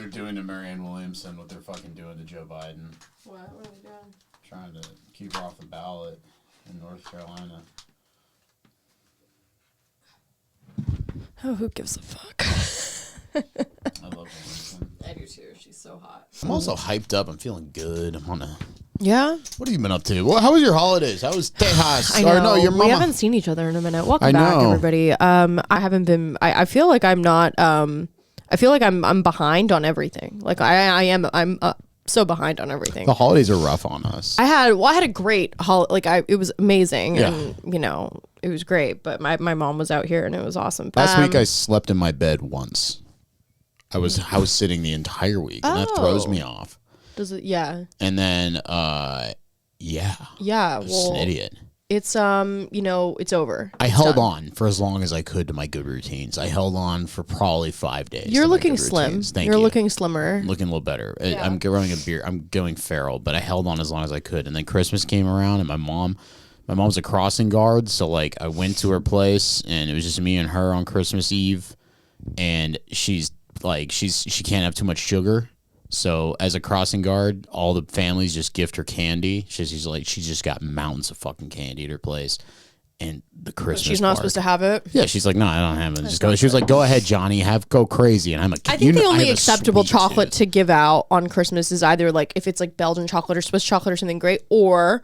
they're doing to Marianne Williamson what they're fucking doing to Joe Biden. What are they doing? Trying to keep her off the ballot in North Carolina. Oh, who gives a fuck? I love Williamson. I do too. She's so hot. I'm also hyped up. I'm feeling good. I'm on a... Yeah? What have you been up to? Well, how was your holidays? How was Tejas? I know. Or no, your mama. We haven't seen each other in a minute. Welcome I back, know. everybody. I haven't been... I feel like I'm not... I feel like I'm behind on everything. Like, I'm so behind on everything. The holidays are rough on us. I had a great it was amazing, Yeah. and it was great. But my mom was out here, and it was awesome. Last week I slept in my bed once. I was house sitting the entire week, and that throws me off. Does it? Yeah. And then, Yeah. I was an idiot. It's it's over. I held on for as long as I could to my good routines. I held on for probably 5 days. You're looking slim. Thank You're you. looking slimmer. I'm looking a little better. Yeah. I'm growing a beard. I'm going feral, but I held on as long as I could. And then Christmas came around, and my mom's a crossing guard, so like I went to her place, and it was just me and her on Christmas Eve, and she can't have too much sugar. So as a crossing guard, all the families just gift her candy. She's just got mountains of fucking candy at her place. And the Christmas She's not supposed to have it. Yeah, she's like, no, I don't have it. Just go. She was like, go ahead, Johnny, go crazy. And I'm like, I think the only acceptable chocolate to give out on Christmas is either like if it's like Belgian chocolate or Swiss chocolate or something great, or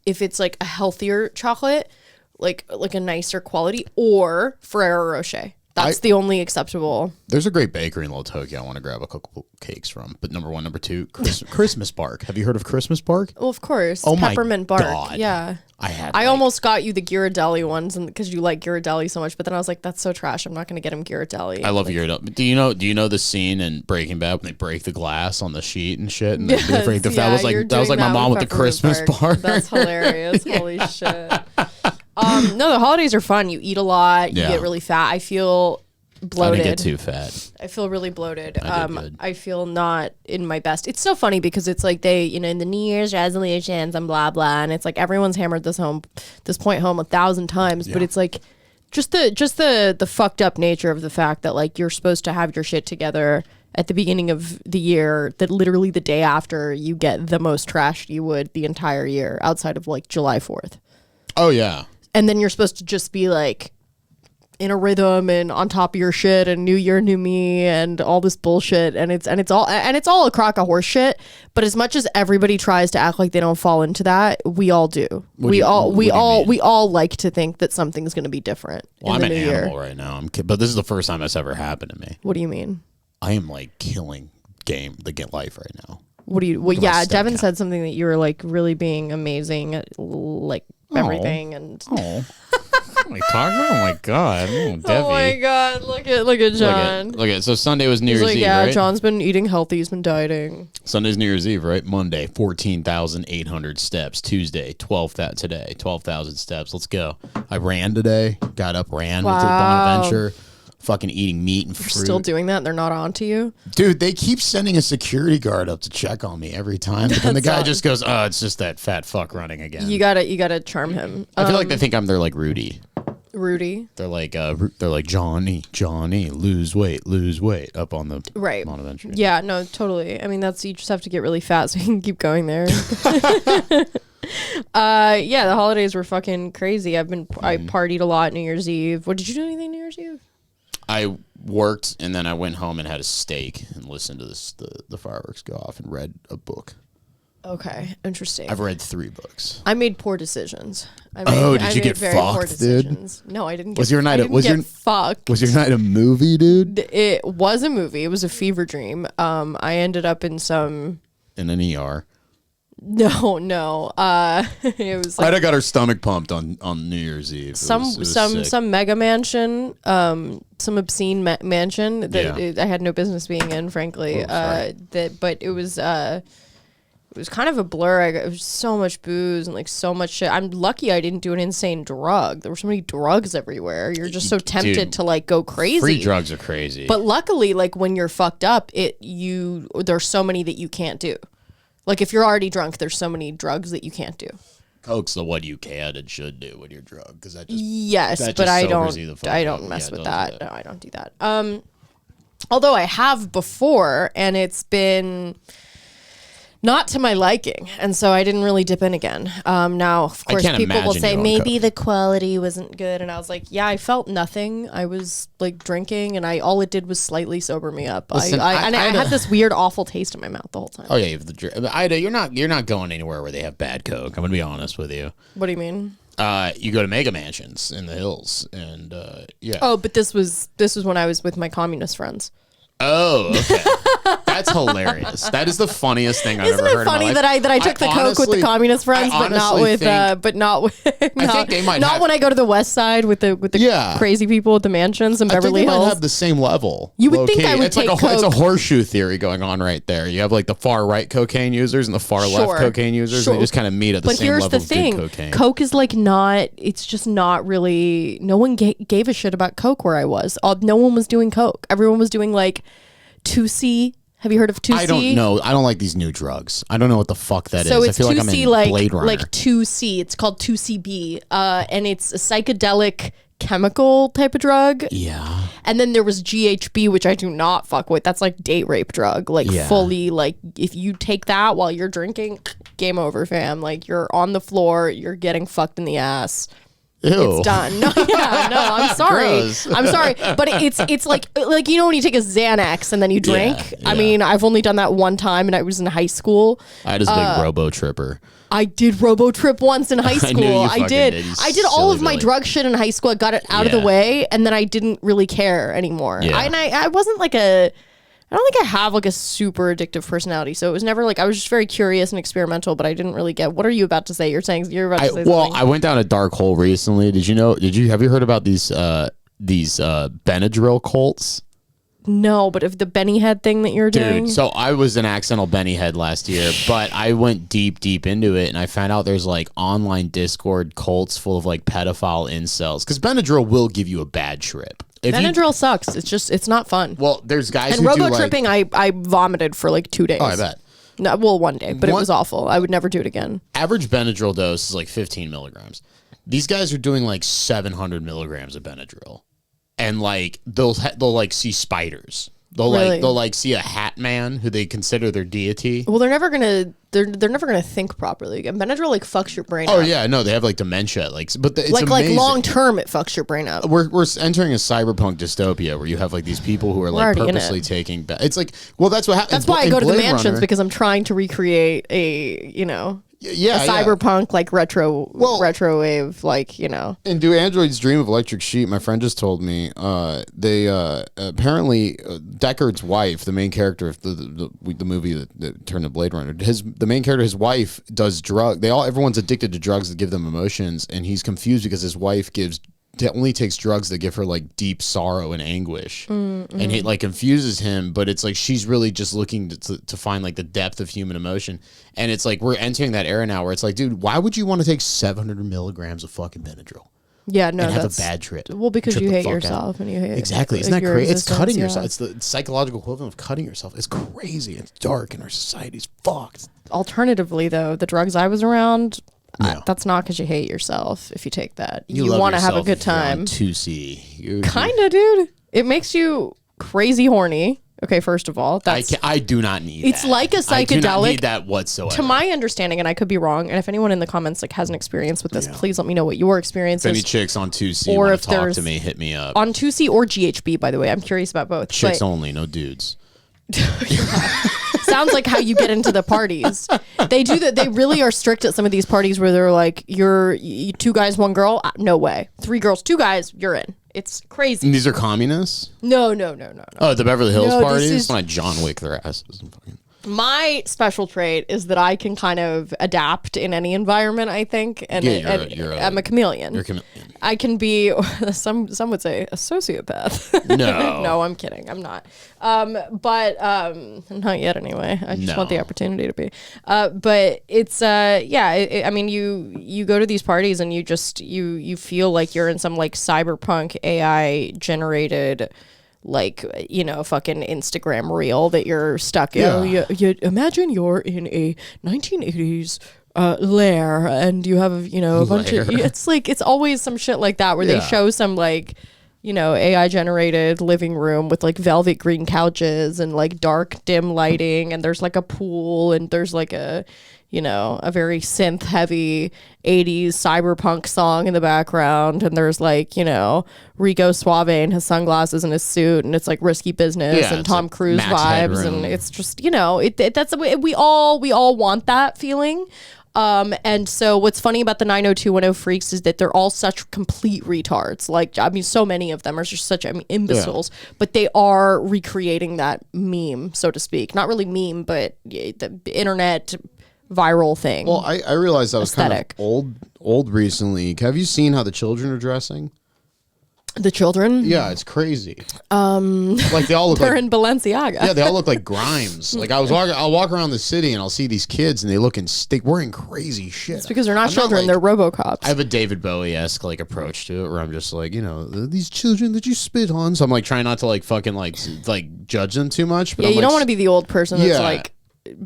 if it's like a healthier chocolate, like a nicer quality, or Ferrero Rocher. That's the only acceptable. There's a great bakery in Little Tokyo I want to grab a couple cakes from. But number one, number two, Christmas Bark. Have you heard of Christmas Bark? Well, of course. Oh Peppermint my bark. God. Yeah. I almost got you the Ghirardelli ones because you like Ghirardelli so much, but then I was like, that's so trash. I'm not going to get him Ghirardelli. I love Ghirardelli. Do you know the scene in Breaking Bad when they break the glass on the sheet and shit? And yes, that was like my mom with the Christmas bark. That's hilarious. Yeah. Holy shit. No, the holidays are fun. You eat a lot. You get really fat. I feel bloated. I didn't get too fat. I feel really bloated. Good. I feel not in my best. It's so funny because it's like they, in the New Year's resolutions and blah blah, and it's like everyone's hammered this point home 1,000 times, but it's like just the fucked up nature of the fact that like you're supposed to have your shit together at the beginning of the year, that literally the day after you get the most trashed you would the entire year outside of like July 4th. Oh yeah. And then you're supposed to just be like in a rhythm and on top of your shit and new year, new me and all this bullshit. And it's all a crock of horse shit. But as much as everybody tries to act like they don't fall into that, we all do. We all like to think that something's going to be different in the new year. I'm an animal right now. But this is the first time that's ever happened to me. What do you mean? I am like killing the life right now. What do you? Well, yeah, Devin said something that you were like really being amazing at like everything and. Oh. What are you talking about? Oh my god! Oh, Debbie. Oh my god! Look at John. Look at. So Sunday was New Year's Eve, yeah, right? John's been eating healthy. He's been dieting. Sunday's New Year's Eve, right? Monday, 14,800 steps. Tuesday, 12,000 steps. Let's go. I ran today. Got up, ran with the Bonaventure. Fucking eating meat and fruit. You're still doing that? They're not on to you? Dude, they keep sending a security guard up to check on me every time. But then the guy just goes, oh, it's just that fat fuck running again. You gotta charm him. I feel like they think I'm their like Rudy. They're like Johnny, lose weight up on the Bonaventure. Yeah, no, totally. I mean, you just have to get really fat so you can keep going there. Yeah, the holidays were fucking crazy. I partied a lot New Year's Eve. What did you do anything New Year's Eve? I worked and then I went home and had a steak and listened to the fireworks go off and read a book. Okay, interesting. I've read 3 books. I made poor decisions. Did you get fucked, dude? No, I didn't. Was your night fucked? Was your night a movie, dude? It was a movie. It was a fever dream. I ended up in an ER. No. It was like Ida got her stomach pumped on New Year's Eve. Some mega mansion, some obscene mansion that I had no business being in, frankly. But it was kind of a blur. It was so much booze and like so much shit. I'm lucky I didn't do an insane drug. There were so many drugs everywhere. You're just so tempted to like go crazy. Free drugs are crazy. But luckily, like when you're fucked up, there's so many that you can't do. Like if you're already drunk, there's so many drugs that you can't do. Coke's the what you can and should do when you're drunk, because that just I don't mess with that. No, I don't do that. Although I have before, and it's been not to my liking, and so I didn't really dip in again. Now, of course, people will say maybe the quality wasn't good, and I was like, yeah, I felt nothing. I was like drinking, and all it did was slightly sober me up. Listen, I had this weird, awful taste in my mouth the whole time. Oh yeah, Ida, you're not going anywhere where they have bad coke. I'm gonna be honest with you. What do you mean? You go to mega mansions in the hills, and yeah. Oh, but this was when I was with my communist friends. Oh, okay. That's hilarious. That is the funniest thing I've ever heard. Isn't it funny that I took the coke with the communist friends, but not with I think they might not when I go to the West Side with the crazy people at the mansions in Beverly Hills. They might have the same level. You would think I would take coke. It's a horseshoe theory going on right there. You have like the far right cocaine users and the far left cocaine users, and they just kind of meet at the same level of good cocaine. But here's the thing: coke is like not. It's just not really. No one gave a shit about coke where I was. No one was doing coke. Everyone was doing like 2C. Have you heard of 2C? I don't know. I don't like these new drugs. I don't know what the fuck that is. So it's I feel 2C, like I'm in Blade Runner. Like 2C. It's called 2CB, and it's a psychedelic chemical type of drug. Yeah. And then there was GHB, which I do not fuck with. That's like date rape drug. Like fully, like if you take that while you're drinking, game over, fam. Like you're on the floor, you're getting fucked in the ass. Ew. It's done. No, I'm sorry. I'm sorry, but it's like you know when you take a Xanax and then you drink. I mean, I've only done that one time, and I was in high school. I had this big robo tripper. I did robo trip once in high school. I did. I did all of my drug shit in high school. I got it out of the way, and then I didn't really care anymore. Yeah. I wasn't like I don't think I have like a super addictive personality, so it was never like I was just very curious and experimental, but I didn't really get. What are you about to say? You're about to say something. Well, I went down a dark hole recently. Have you heard about these Benadryl cults? No, but if the Benny Head thing that you're doing. Dude, so I was an accidental Benny Head last year, but I went deep into it, and I found out there's like online Discord cults full of like pedophile incels, because Benadryl will give you a bad trip. Benadryl sucks. It's not fun. Well, there's guys and who robo tripping. I vomited for like 2 days. Oh, I bet. No, well, one day, but it was awful. I would never do it again. Average Benadryl dose is like 15 milligrams. These guys are doing like 700 milligrams of Benadryl, and like they'll like see spiders. They'll see a hat man who they consider their deity. Well, they're never gonna think properly again. Benadryl like fucks your brain up. Oh yeah, no, they have like dementia, it's like long term it fucks your brain up. We're entering a cyberpunk dystopia where you have like these people who are like purposely taking. It's like, well, that's what happens. That's why I go to the mansions, because I'm trying to recreate a cyberpunk like retro wave, like, you know. And do androids dream of electric sheep? My friend just told me they apparently Deckard's wife, the main character of the movie that turned to Blade Runner, the main character, his wife does everyone's addicted to drugs that give them emotions, and he's confused because his wife only takes drugs that give her like deep sorrow and anguish, and it like confuses him. But it's like she's really just looking to find like the depth of human emotion, and it's like we're entering that era now where it's like, dude, why would you want to take 700 milligrams of fucking Benadryl? Yeah, no, and have a bad trip. Well, because you hate yourself and you hate exactly. Isn't that crazy? It's cutting yourself. It's the psychological equivalent of cutting yourself. It's crazy. It's dark, and our society's fucked. Alternatively, though, the drugs I was around. No. That's not because you hate yourself. If you take that, you want to have a good time. 2C, kind of, dude. It makes you crazy horny. Okay, first of all, I do not need. It's that. like a psychedelic. I do not need that whatsoever. To my understanding, and I could be wrong. And if anyone in the comments like has an experience with this, please let me know what your experience is. If any chicks on 2C want to talk to me, hit me up on 2C or GHB. By the way, I'm curious about both. Chicks only, no dudes. Sounds like how you get into the parties. They do that. They really are strict at some of these parties where they're like, you're 2 guys, 1 girl. No way. 3 girls, 2 guys. You're in. It's crazy. And these are communists? No. Oh, the Beverly Hills parties? When I John Wick their asses. My special trait is that I can kind of adapt in any environment, I think. And, I'm a chameleon. You're a chameleon. I can be, some would say, a sociopath. No. No, I'm kidding. I'm not. But not yet anyway. I just want the opportunity to be. But it's, I mean, you go to these parties and you feel like you're in some like cyberpunk AI generated like, you know, fucking Instagram reel that you're stuck in. You imagine you're in a 1980s lair and you have, you know, a bunch of, it's like, it's always some shit like that where they show some like you know, AI generated living room with like velvet green couches and like dark dim lighting, and there's like a pool, and there's like a, you know, a very synth heavy 80s cyberpunk song in the background, and there's like, you know, Rico Suave and his sunglasses and his suit, and it's like Risky Business and Tom like Cruise Max vibes, Headroom. and it's just, you know, that's the way we all want that feeling. And so what's funny about the 90210 freaks is that they're all such complete retards. Like, I mean, so many of them are just such, I mean, imbeciles, but they are recreating that meme, so to speak. Not really meme, but the internet viral thing. Well, I realized I was Aesthetic. kind of old recently. Have you seen how the children are dressing? The children? Yeah, it's crazy. Like they all look They're like in Balenciaga. yeah, they all look like Grimes. Like I'll walk around the city and I'll see these kids and they wearing crazy shit. It's because they're not I'm children, like- they're RoboCops. I have a David Bowie-esque like approach to it where I'm just like, you know, These children that you spit on. so I'm like trying not to like fucking like judge them too much. But yeah, I'm you like, don't want to be the old person that's Yeah. like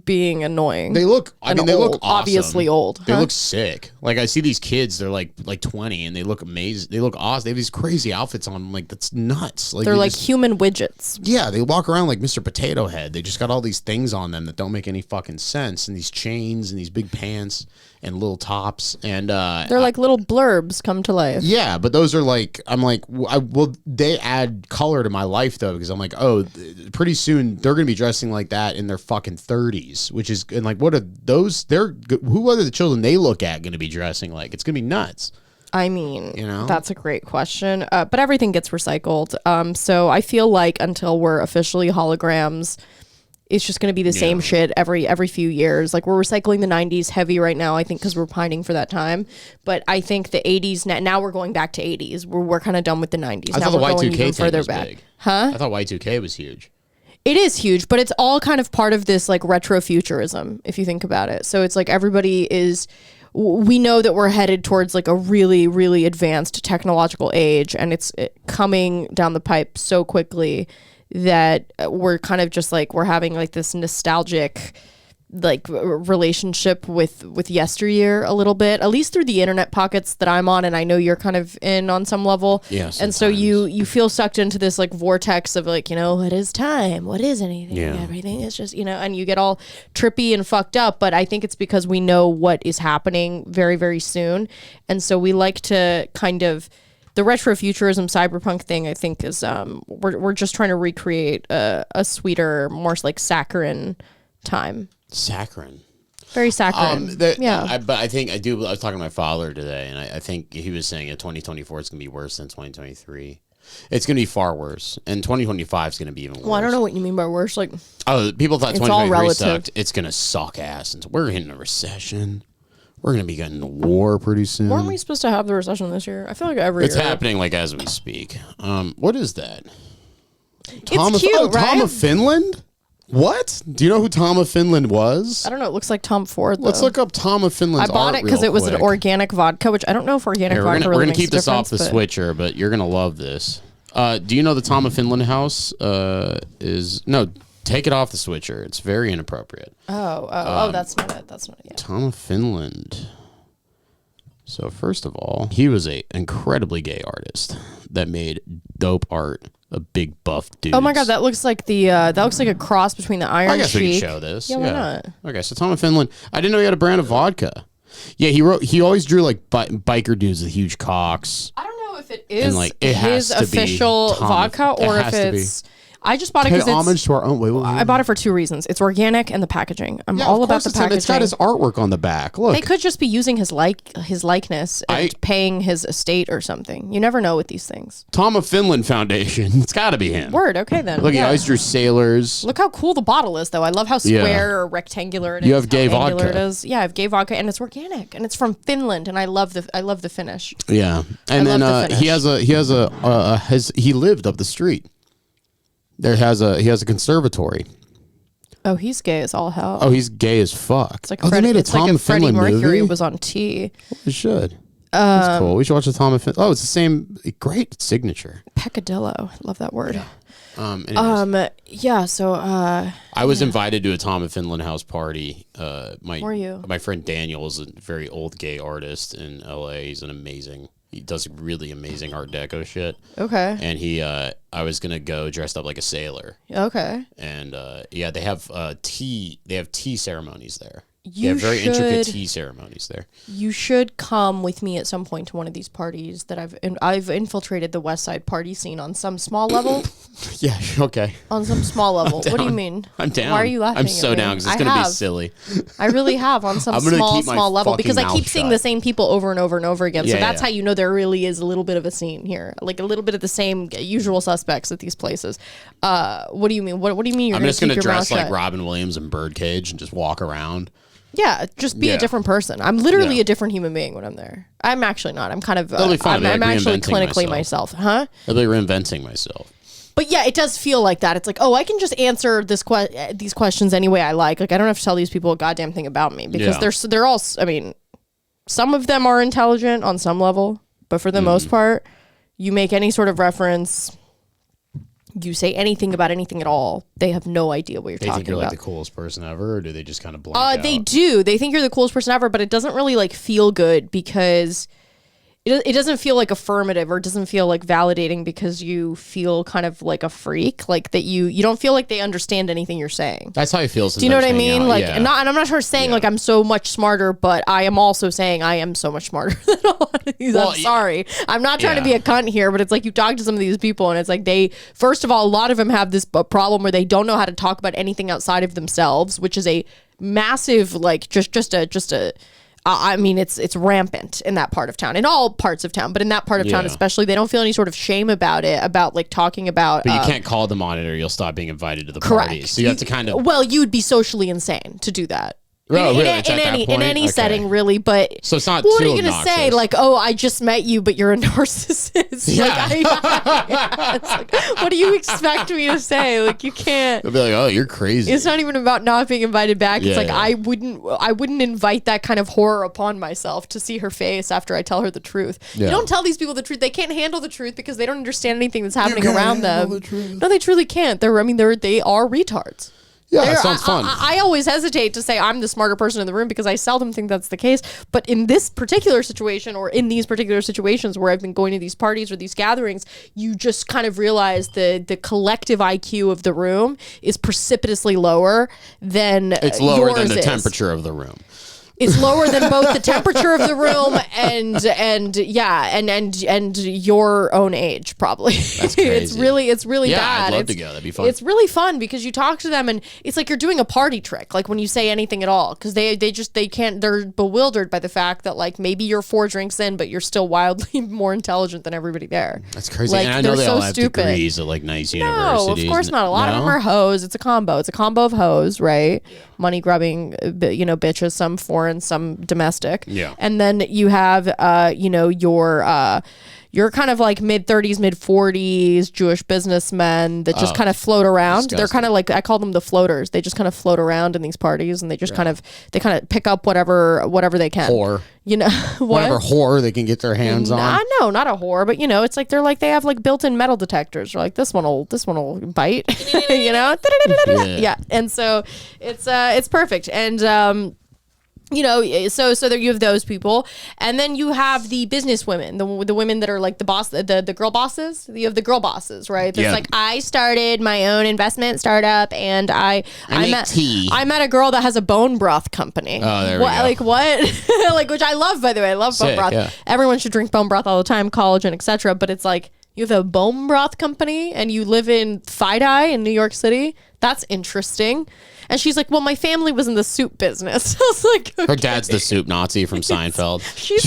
being annoying. They look. I And mean, they look old, awesome. obviously old. They huh? look sick. Like I see these kids, they're like 20 and they look amazing. They look awesome. They have these crazy outfits on. I'm like, that's nuts. Like They're they like just- human widgets. Yeah, they walk around like Mr. Potato Head. They just got all these things on them that don't make any fucking sense, and these chains and these big pants and little tops and They're like little blurbs come to life. yeah, but those are like I'm like well they add color to my life though because I'm like pretty soon they're gonna be dressing like that in their fucking 30s, which is and like what are those? Who are the children they look at gonna be dressing like? It's gonna be nuts. I mean, You know? that's a great question. But everything gets recycled. So I feel like until we're officially holograms, it's just going to be the same shit every few years. Like we're recycling the 90s heavy right now, I think, because we're pining for that time. But I think the 80s, now we're going back to 80s. We're kind of done with the 90s. I now thought the we're going Y2K even thing further was back. big. Huh? I thought Y2K was huge. It is huge, but it's all kind of part of this like retrofuturism, if you think about it. So it's like we know that we're headed towards like a really, really advanced technological age, and it's coming down the pipe so quickly that we're kind of just like, we're having like this nostalgic like relationship with yesteryear a little bit, at least through the internet pockets that I'm on, and I know you're kind of in on some level. Yeah, and so you feel sucked into this like vortex of like, you know, what is time? What is anything? Yeah. Everything is just, you know, and you get all trippy and fucked up. But I think it's because we know what is happening very, very soon, and so we like to kind of. The retrofuturism cyberpunk thing, I think, is we're just trying to recreate a sweeter, more like saccharine time. Saccharine. Very saccharine. Yeah. But I think I was talking to my father today, and I think he was saying that 2024 is going to be worse than 2023. It's going to be far worse, and 2025 is going to be even worse. Well, I don't know what you mean by worse. Like, People thought It's all 2023 relative. sucked. It's going to suck ass, and we're hitting a recession. We're going to be getting a war pretty soon. weren't we supposed to have the recession this year? I feel like every It's year. happening like as we speak. What is that? It's cute, right? Tom of Finland? What? Do you know who Tom of Finland was? I don't know. It looks like Tom Ford. Though. Let's look up Tom of I Finland's bought art it because real it was an quick. organic vodka, which I don't know if organic Here, vodka we're really gonna makes keep a this off the difference, but- switcher, but you're gonna love this. Do you know the Tom of Finland house is no? Take it off the switcher. It's very inappropriate. Oh, that's not it. That's not it. Yeah. Tom of Finland. So first of all, he was a incredibly gay artist that made dope art of big buff dudes. Oh my god, that looks like that looks like a cross between the Iron I guess we Sheik. can show this. Yeah, why not? Okay, so Tom of Finland. I didn't know he had a brand of vodka. Yeah, he always drew like biker dudes with huge cocks. I don't know if it is like, it has his to be official Tom- vodka it or has if to be. it's. I just bought it Pay because it's. homage to our own. Wait, I bought it for two reasons. It's organic and the packaging. I'm Yeah, all of about course the it's him. packaging. It's got his artwork on the back. Look, They could just be using his likeness and paying his estate or something. You never know with these things. Tom of Finland Foundation. It's got to be him. Word. Okay then. Look, he Yeah. always drew sailors. Look how cool the bottle is, though. I love how square or rectangular it is. You have how gay angular vodka. It is. Yeah, I have gay vodka, and it's organic, and it's from Finland, and I love the finish. Yeah, and I then love the he lived up the street. He has a conservatory. Oh, he's gay as all hell. Oh, he's gay as fuck. It's like they made a it's Tom like of if Freddie Finland Mercury movie. was on T. We should. That's cool. We should watch the Tom of Finland. Oh, it's the same. Great signature. Peccadillo. Love that word. Anyways, Yeah. So. I was invited to a Tom of Finland house party. Were you? My friend Daniel is a very old gay artist in LA. He's an amazing He does really amazing Art Deco shit. Okay. And I was gonna go dressed up like a sailor. Okay. And yeah, they have tea ceremonies there. You have very intricate should- tea ceremonies there. You should come with me at some point to one of these parties that I've infiltrated the West Side party scene on some small level. Yeah, okay. On some small level. What do you mean? I'm down. Why are you laughing? I'm at so me? down because it's I gonna be have. silly. I really have on some I'm gonna keep my small level because I fucking keep mouth seeing shut. the same people over and over and over again. So Yeah, that's yeah. how you know there really is a little bit of a scene here, like a little bit of the same usual suspects at these places. What do you mean? What do you mean? You're I'm just keep gonna your mouth dress like shut? Robin Williams in Birdcage and just walk around. Yeah, just be a Yeah. different person. I'm literally Yeah. a different human being when I'm there. I'm actually not. I'm kind of. That'll be fun. I'm Like actually reinventing clinically myself, huh? I'll be reinventing myself. But yeah, it does feel like that. It's like, oh, I can just answer these questions any way I like. Like I don't have to tell these people a goddamn thing about me because Yeah. they're all. I mean, some of them are intelligent on some level, but for the most part, you make any sort of reference, you say anything about anything at all, they have no idea what you're They talking think you're about. like the coolest person ever, or do they just kind of blank out? They do. They think you're the coolest person ever, but it doesn't really like feel good because it doesn't feel like affirmative or it doesn't feel like validating because you feel kind of like a freak, like that you don't feel like they understand anything you're saying. That's how I feel. Do you know what I mean? Like, yeah. and I'm not sure saying like I'm so much smarter, but I am also saying I am so much smarter than a lot of these. Well, I'm sorry. I'm not trying to yeah. be a cunt here, but it's like you talk to some of these people and it's like first of all, a lot of them have this problem where they don't know how to talk about anything outside of themselves, which is a massive, like just a I mean, it's rampant in that part of town, in all parts of town, but in that part of town Yeah. especially, they don't feel any sort of shame about it, about like talking about. But you can't call them on it, or you'll stop being invited to the correct. parties. So you have to kind of. Well, you would be socially insane to do that. Oh, in, really? in, It's at in that any point? in any Okay. setting, really. But So it's not what too are you gonna say? obnoxious. Like, oh, I just met you, but you're a narcissist. Yeah. Yeah, it's like, what do you expect me to say? Like, you can't. They'll be like, "Oh, you're crazy." It's not even about not being invited back. It's Yeah, like yeah. I wouldn't invite that kind of horror upon myself to see her face after I tell her the truth. Yeah. You don't tell these people the truth. They can't handle the truth because they don't understand anything that's happening can't around them. handle the truth. No, they truly can't. They are retards. Yeah, that sounds fun. I always hesitate to say I'm the smarter person in the room because I seldom think that's the case. But in this particular situation, or in these particular situations where I've been going to these parties or these gatherings, you just kind of realize the collective IQ of the room is precipitously lower than It's lower than yours the is. temperature of the room. It's lower than both the temperature of the room and your own age, probably. That's crazy. it's really Yeah, bad. I'd love It's- to go. That'd be fun. It's really fun because you talk to them and it's like you're doing a party trick. Like when you say anything at all, because they can't. They're bewildered by the fact that like maybe you're 4 drinks in, but you're still wildly more intelligent than everybody there. That's crazy. Like, And I know they're they all so have stupid. degrees at like nice No, universities. of course not. A lot of them are hoes. It's a combo. It's a combo of hoes, right? Money grubbing, bitches, some foreign, some domestic. Yeah. And then you have, your kind of like mid-30s, mid-40s Jewish businessmen that just kind of float around. They're disgusting. kind of like, I call them the floaters. They just kind of float around in these parties and they just kind of pick up whatever they can. Whore. You know, what? Whatever whore they can get their hands on. No, not a whore, but it's like they have like built-in metal detectors. They're like this one will bite, yeah. And so it's perfect. And so there you have those people, and then you have the business women, the women that are like the boss, the girl bosses. You have the girl bosses, right? That's like, I started my own investment startup, and I make tea. I met a girl that has a bone broth company. Oh, there we go. Like what? Like, which I love, by the way. I love bone Sick, broth. yeah. Everyone should drink bone broth all the time, collagen, etc. But it's like you have a bone broth company, and you live in Fidei in New York City. That's interesting. And she's like, well, my family was in the soup business. I was like, okay. Her dad's the soup Nazi from Seinfeld. She's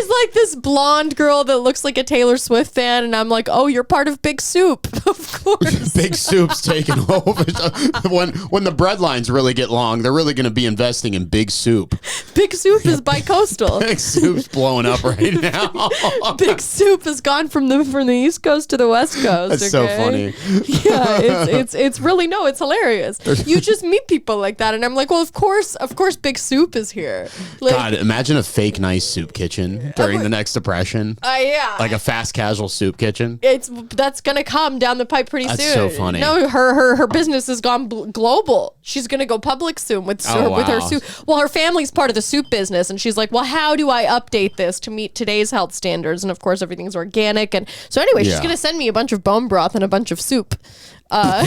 like this blonde girl that looks like a Taylor Swift fan, and I'm like, oh, you're part of Big Soup, of course. Big Soup's taking over. When the bread lines really get long, they're really going to be investing in Big Soup. Big Soup is bi-coastal. Big Soup's blowing up right now. Big Soup has gone from the East Coast to the West Coast. That's so okay? funny. Yeah, it's really it's hilarious. You just meet people like that, and I'm like, well, of course, Big Soup is here. Like, God, imagine a fake nice soup kitchen during the next depression. Yeah, Like a fast casual soup kitchen. That's gonna come down the pipe pretty soon. That's so funny. No, her business has gone global. She's gonna go public soon with her soup. Well, her family's part of the soup business, and she's like, well, how do I update this to meet today's health standards? And of course, everything's organic. And so anyway, she's gonna send me a bunch of bone broth and a bunch of soup. I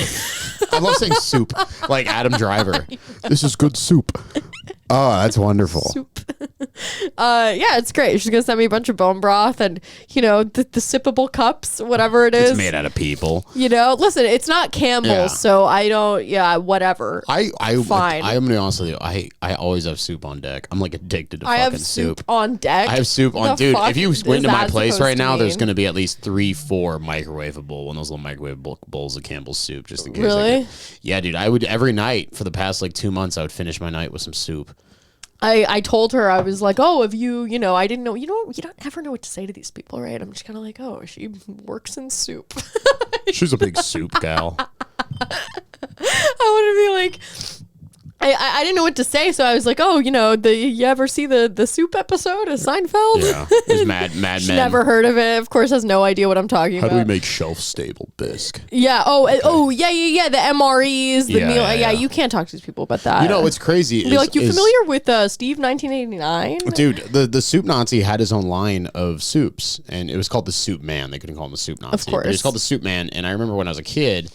love saying soup, like Adam Driver. This is good soup. Oh, that's wonderful. Soup. Yeah, it's great. She's gonna send me a bunch of bone broth and the sippable cups, whatever it is. It's made out of people. Listen, it's not Campbell's, so I don't. Yeah, whatever. Fine. I'm gonna be honest with you. I always have soup on deck. I'm like addicted to fucking have soup on deck. I have soup on, dude. If you went to my place right now, there's mean? gonna be at least 3-4 microwavable, one of those little microwave bowls of Campbell's soup, just in case. Really? Yeah, dude. I would every night for the past like 2 months. I would finish my night with some soup. I told her, I was like, oh, if I didn't know, you don't ever know what to say to these people, right? I'm just kind of like, oh, she works in soup. She's a big soup gal. I want to be like, I didn't know what to say, so I was like, oh, you ever see the soup episode of Seinfeld? Yeah, there's Mad Men. Never heard of it. Of course, has no idea what I'm talking about. How do we make shelf-stable bisque? Yeah. Oh, yeah. The MREs, the meal. Yeah, you can't talk to these people about that. What's crazy? Be like, you familiar with Steve 1989? Dude, the soup Nazi had his own line of soups, and it was called the Soup Man. They couldn't call him the Soup Nazi. Of course, but it was called the Soup Man. And I remember when I was a kid.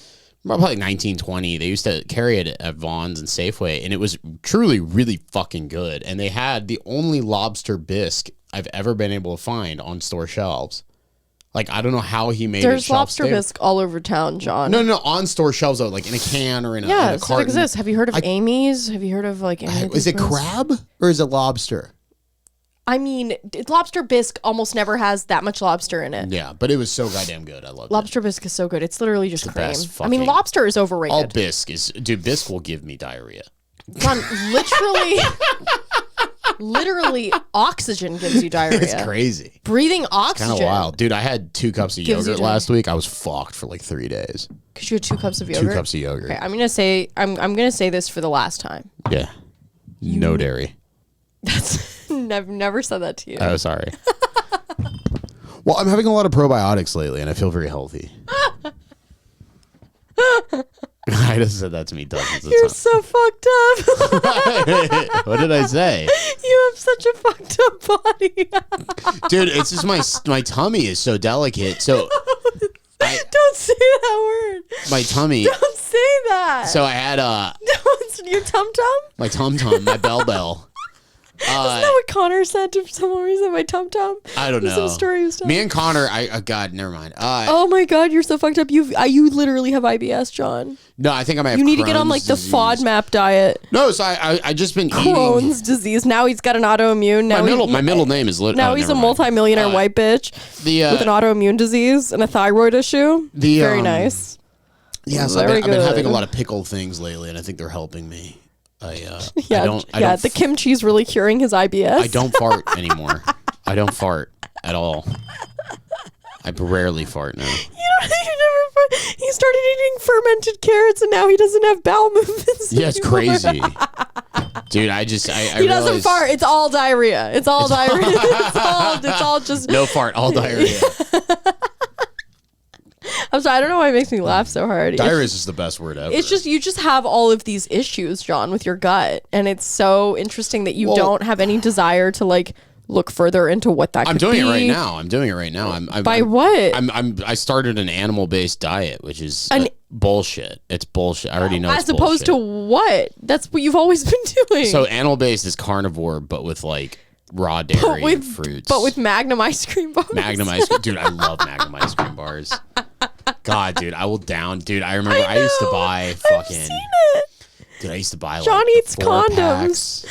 Probably like 1920, they used to carry it at Vaughn's and Safeway, and it was truly really fucking good. And they had the only lobster bisque I've ever been able to find on store shelves. Like, I don't know how he made it. There's lobster bisque all over town, John. No, on store shelves, though, like in a can or in a carton. It exists. Have you heard of Amy's? Have you heard of like is it crab or is it lobster? I mean, lobster bisque almost never has that much lobster in it. Yeah, but it was so goddamn good. I loved it. Lobster bisque is so good. It's literally just cream. I mean, lobster is overrated. All bisque is... Dude, bisque will give me diarrhea. John, literally, oxygen gives you diarrhea. It's crazy. Breathing oxygen. Kind of wild. Dude, I had 2 cups of yogurt last week. I was fucked for like 3 days. Because you had 2 cups of yogurt? 2 cups of yogurt. Okay, I'm going to say this for the last time. Yeah. No dairy. I've never said that to you. Oh, sorry. Well, I'm having a lot of probiotics lately, and I feel very healthy. I just said that to me dozens of times. You're so fucked up. What did I say? You have such a fucked up body. Dude, it's just my tummy is so delicate. So don't say that word. My tummy. Don't say that. So I had your tum tum. My tum tum, my bell. Isn't that what Connor said to someone? He said my tum tum. I don't know. Some story he was telling. Me and Connor, God, never mind. Oh my God, you're so fucked up. You literally have IBS, John. No, I think I might have. You need Crohn's to get on like the FODMAP diet. No, so I just been Crohn's eating. disease. Now he's got an autoimmune. Now my middle name is literally. Now he's a multimillionaire white bitch with an autoimmune disease and a thyroid issue. Very nice. Yeah, so I've been having a lot of pickled things lately, and I think they're helping me. The kimchi's really curing his IBS. I don't fart anymore. I don't fart at all. I rarely fart now. You never fart. He started eating fermented carrots, and now he doesn't have bowel movements. Yeah, it's crazy. Dude, he doesn't fart. It's all diarrhea. It's all diarrhea. It's all just no fart, all diarrhea. I'm sorry, I don't know why it makes me laugh so hard. Diarrhea is just the best word ever. It's just, you just have all of these issues, John, with your gut. And it's so interesting that you don't have any desire to like look further into what that could be. I'm doing it right now. I started an animal-based diet, which is bullshit. It's bullshit. I already know As opposed to what? That's what you've always been doing. So animal-based is carnivore, but with like raw dairy and fruits. But with Magnum ice cream bars. Magnum ice cream. Dude, I love Magnum ice cream bars. God, dude, I will down. Dude, I remember I used to buy fucking. I've seen it. Dude, I used to buy like John eats condoms.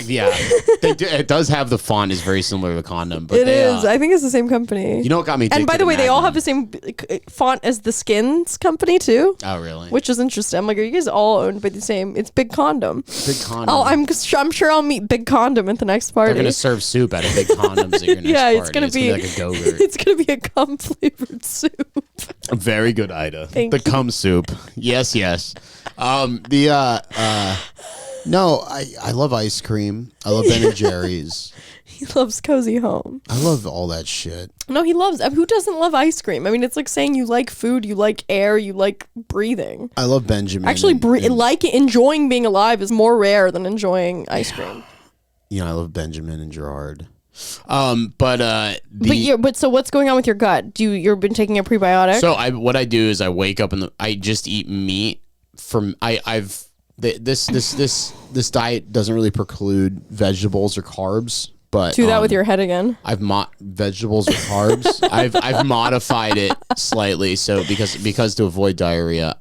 Yeah, it does have the font is very similar to the condom. But it is. I think it's the same company. You know what got me? And by the way, they all have the same font as the Skins company too. Oh, really? Which is interesting. I'm like, are you guys all owned by the same? It's Big Condom. Big Condom. I'm sure I'll meet Big Condom at the next party. They're gonna serve soup out of Big Condoms at your next party. It's gonna be like a go-gurt. It's gonna be a cum flavored soup. Very good, Ida. The cum soup. Yes. No, I love ice cream. I love Ben and Jerry's. He loves Cozy Home. I love all that shit. No, he loves. Who doesn't love ice cream? I mean, it's like saying you like food, you like air, you like breathing. I love Benjamin. Actually, enjoying being alive is more rare than enjoying ice cream. You know, I love Benjamin and Gerard. So what's going on with your gut? You've been taking a prebiotic? So what I do is I wake up I just eat meat from this diet doesn't really preclude vegetables or carbs. But do that with your head again. I've vegetables or carbs. I've modified it slightly, so because to avoid diarrhea,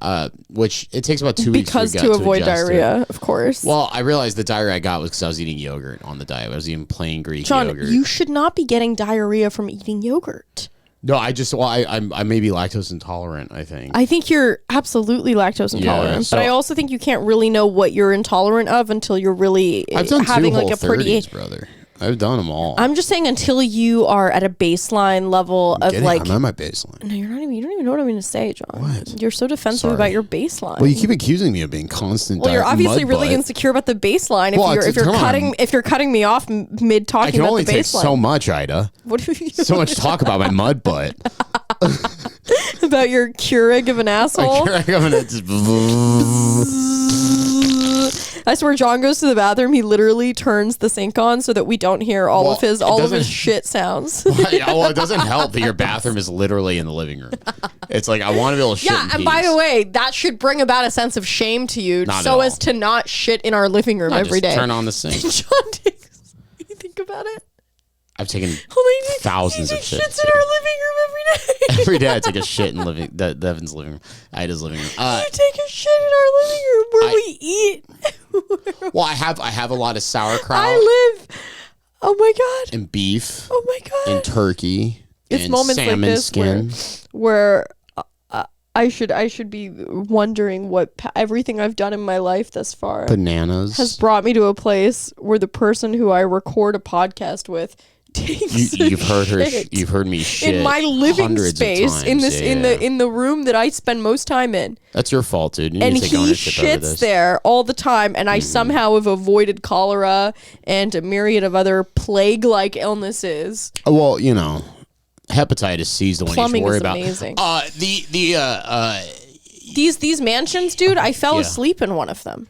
which it takes about 2 weeks. Because to avoid diarrhea, of course. Well, I realized the diarrhea I got was because I was eating yogurt on the diet. I was eating plain Greek yogurt. You should not be getting diarrhea from eating yogurt. No, I may be lactose intolerant, I think. I think you're absolutely lactose intolerant, but I also think you can't really know what you're intolerant of until you're really having like a pretty brother. I've done them all. I'm just saying until you are at a baseline level of like. I'm at my baseline. No, you're not even. You don't even know what I'm going to say, John. What? You're so defensive about your baseline. Well, you keep accusing me of being constant. Well, you're obviously really insecure about the baseline. If you're cutting me off mid talking about the baseline. I can only take so much, Ida. What do you? So much talk about my mud butt. About your Keurig of an asshole. I swear, John goes to the bathroom. He literally turns the sink on so that we don't hear all of his shit sounds. Well, it doesn't help that your bathroom is literally in the living room. It's like I want to be able to shit. Yeah, and by the way, that should bring about a sense of shame to you, so as to not shit in our living room every day. Turn on the sink. John takes. You think about it. I've taken thousands of shits in our living room every day. Every day I take a shit in Devin's living room, Ida's living room. You take a shit in our living room where we eat. Well, I have a lot of sauerkraut. Oh my god. And beef. Oh my god. And turkey. It's and moments salmon like this skin. where I should be wondering what everything I've done in my life thus far bananas has brought me to a place where the person who I record a podcast with you've heard me shit in my living space in the room that I spend most time in. That's your fault, dude. And he shits there all the time, and I somehow have avoided cholera and a myriad of other plague-like illnesses. Well, you know, hepatitis C is the one you should worry about. Amazing. These mansions, dude. I fell asleep in one of them.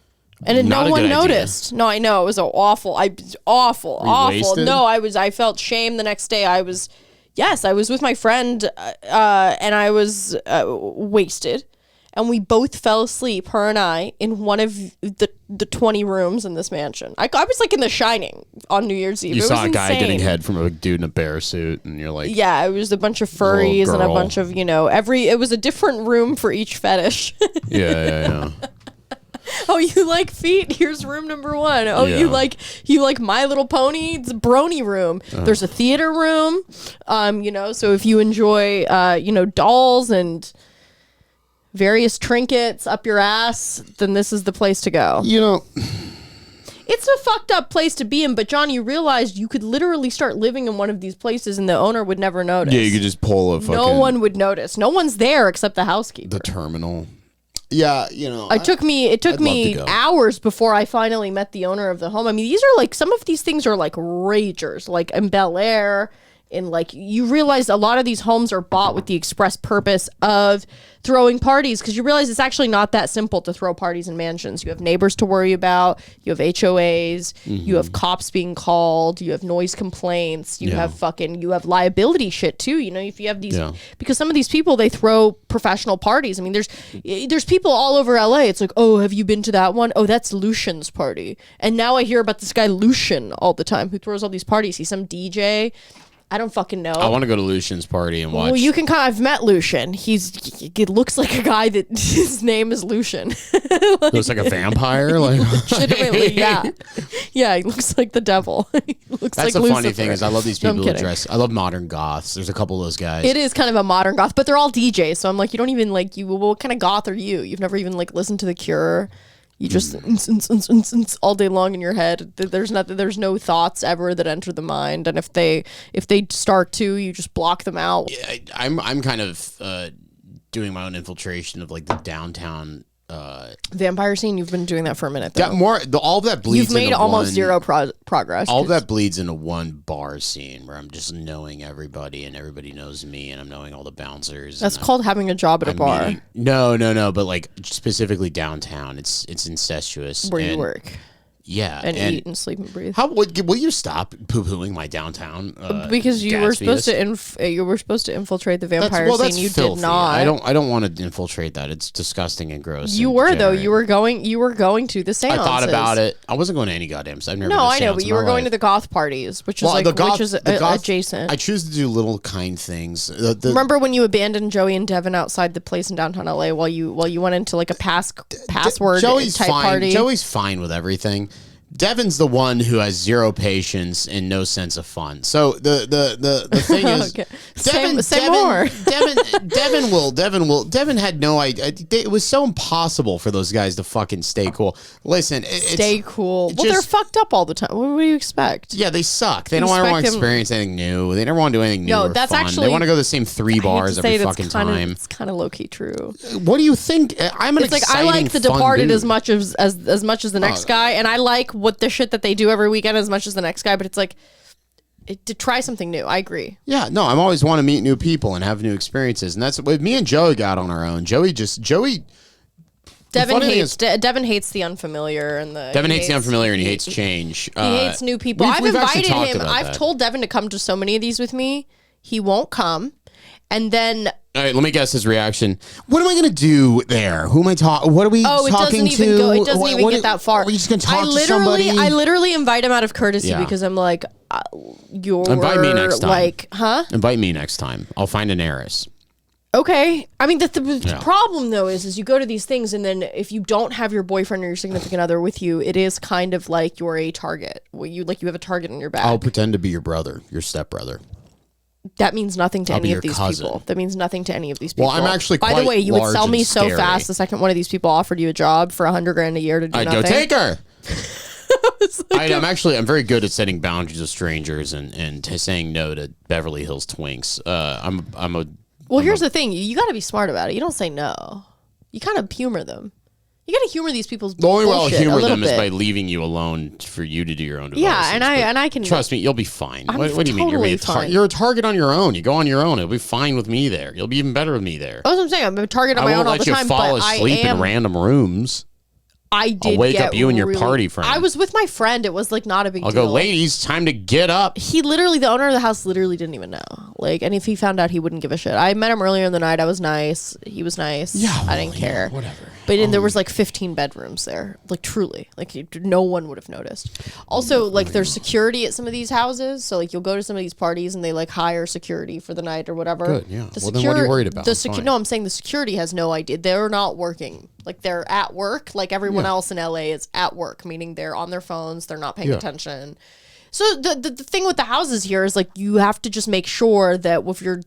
And no one noticed. No, I know it was awful. Awful. Wasted? No, I felt shame the next day. I was with my friend, and I was wasted, and we both fell asleep, her and I, in one of the 20 rooms in this mansion. I was like in The Shining on New Year's Eve. You saw a guy getting head from a dude in a bear suit, and you're like, yeah, it was a bunch of furries and a bunch of it was a different room for each fetish. Yeah. Oh, you like feet? Here's room number 1. Oh, you like My Little Pony? It's a brony room. There's a theater room. So if you enjoy dolls and various trinkets up your ass, then this is the place to go. It's a fucked up place to be in, but John, you realized you could literally start living in one of these places and the owner would never notice. Yeah, you could just pull a fucking... No one would notice. No one's there except the housekeeper. The terminal. Yeah, it took me hours before I finally met the owner of the home. I mean, these are like, some of these things are like ragers, like in Bel Air, and like you realize a lot of these homes are bought with the express purpose of throwing parties, because you realize it's actually not that simple to throw parties in mansions. You have neighbors to worry about, you have HOAs, you have cops being called, you have noise complaints, you have liability shit too. If you have these, because some of these people, they throw professional parties. I mean, there's people all over LA. It's like, oh, have you been to that one? Oh, that's Lucian's party. And now I hear about this guy Lucian all the time who throws all these parties. He's some DJ. I don't fucking know. I want to go to Lucian's party and watch. Well, you can I've met Lucian. He looks like a guy that his name is Lucian. Looks like a vampire? Like legitimately, yeah. Yeah, he looks like the devil. That's the funny thing is I love these people who dress. I love modern goths. There's a couple of those guys. It is kind of a modern goth, but they're all DJs. So I'm like, you don't even like, what kind of goth are you? You've never even like listened to The Cure. You just all day long in your head. There's no thoughts ever that enter the mind, and if they start to, you just block them out. Yeah, I'm kind of doing my own infiltration of like the downtown Vampire scene, you've been doing that for a minute, though. All that bleeds. You've made into almost one, zero progress. All that bleeds into one bar scene where I'm just knowing everybody and everybody knows me and I'm knowing all the bouncers. That's called having a job at a bar. No, but like specifically downtown, it's incestuous. Where you work. Yeah, and eat and sleep and breathe. Will you stop poo-pooing my downtown? Because you were supposed to infiltrate the vampire scene. You filthy. did not. I don't want to infiltrate that. It's disgusting and gross. You were though. You were going to the seances. I thought about it. I wasn't going to any goddamn. I've never. No, I know, but you were going to the goth parties, which is adjacent. I choose to do little kind things. Remember when you abandoned Joey and Devin outside the place in downtown LA while you went into like a password type party? Joey's fine with everything. Devin's the one who has zero patience and no sense of fun. So the thing is, okay. Devin had no idea. It was so impossible for those guys to fucking stay cool. Listen, stay cool. Well, they're fucked up all the time. What do you expect? Yeah, they suck. They don't want to experience anything new. They never want to do anything new. No, that's fun. Actually, they want to go to the same 3 bars every fucking time. It's kind of low key true. What do you think? I'm an exciting, like I like The Departed as much as the next guy, and I like what the shit that they do every weekend as much as the next guy, but it's like to try something new. I agree. Yeah, no, I'm always want to meet new people and have new experiences, and that's what me and Joey got on our own. Devin hates the unfamiliar and Devin hates the unfamiliar and he hates change. He hates new people. I've invited him. I've told Devin to come to so many of these with me. He won't come. And then, all right, let me guess his reaction. What am I going to do there? Who am I talking? What are we talking to? It doesn't even get that far. Are we just going to talk to somebody? I literally invite him out of courtcy because I'm like, invite me next time. Like, huh? Invite me next time. I'll find an heiress. Okay. I mean, the problem though is you go to these things and then if you don't have your boyfriend or your significant other with you, it is kind of like you're a target. You have a target on your back. I'll pretend to be your brother, your stepbrother. That means nothing to any of these people. That means nothing to any of these people. Well, I'm actually By the way, you would sell me so fast the second one of these people offered you a job for $100,000 a year to do nothing. I'd go take her. I'm very good at setting boundaries with strangers and saying no to Beverly Hills twinks. Here's the thing. You got to be smart about it. You don't say no. You kind of humor them. You got to humor these people's The only way I'll humor them is by leaving you alone for you to do your own devices. Yeah, and I can trust me, you'll be fine. What do you mean? Fine. You're a target on your own. You go on your own. It'll be fine with me there. You'll be even better with me there. That's what I'm saying. I'm a target on my own all the time. I won't let you fall asleep in random rooms. I'll wake up you and your party friend. I was with my friend. It was like not a big deal. I'll go, ladies, time to get up. The owner of the house literally didn't even know. Like, and if he found out, he wouldn't give a shit. I met him earlier in the night. I was nice. He was nice. Yeah, I didn't care. Whatever. But there was like 15 bedrooms there. Like truly, like no one would have noticed. Also, like there's security at some of these houses. So like you'll go to some of these parties and they like hire security for the night or whatever. Good, yeah. Then what are you worried about? No, I'm saying the security has no idea. They're not working. Like they're at work. Like everyone else in LA is at work, meaning they're on their phones. They're not paying attention. So the thing with the houses here is like you have to just make sure that if you're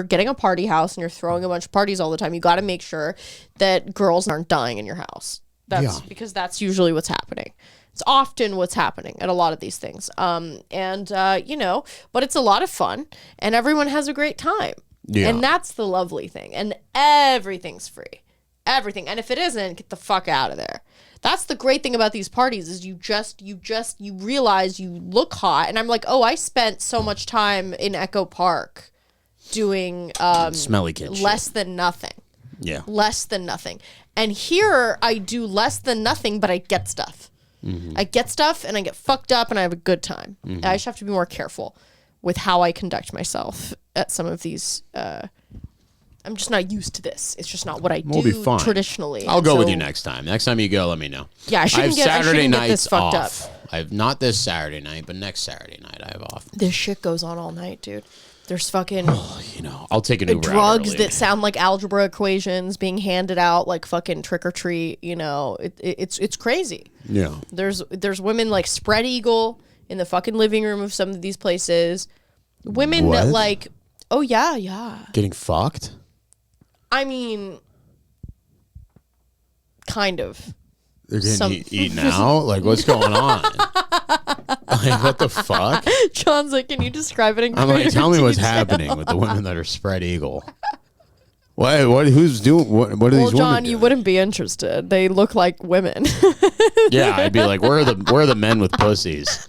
getting a party house and you're throwing a bunch of parties all the time, you got to make sure that girls aren't dying in your house. Because that's usually what's happening. It's often what's happening at a lot of these things. But it's a lot of fun and everyone has a great time. Yeah. And that's the lovely thing. And everything's free. Everything. And if it isn't, get the fuck out of there. That's the great thing about these parties is you realize you look hot. And I'm like, oh, I spent so much time in Echo Park doing smelly kid less than nothing. Yeah. Less than nothing. And here I do less than nothing, but I get stuff. Mm-hmm. I get stuff and I get fucked up and I have a good time. Mm-hmm. I just have to be more careful with how I conduct myself at some of these I'm just not used to this. It's just not what I do traditionally. I'll go with you next time. Next time you go, let me know. Yeah, I shouldn't get this fucked up. I have not this Saturday night, but next Saturday night I have off. This shit goes on all night, dude. There's fucking I'll take an Uber drugs that sound like algebra equations being handed out like fucking trick or treat. It's crazy. Yeah. There's women like spread eagle in the fucking living room of some of these places. Women that like, oh yeah. Getting fucked? I mean, kind of. They're getting eaten out? Like, what's going on? Like, what the fuck? John's like, can you describe it in I'm like, tell me what's happening with the women that are spread eagle. What? Who's doing? What are these Well, women John, doing? you wouldn't be interested. They look like women. Yeah, I'd be like, where are the men with pussies?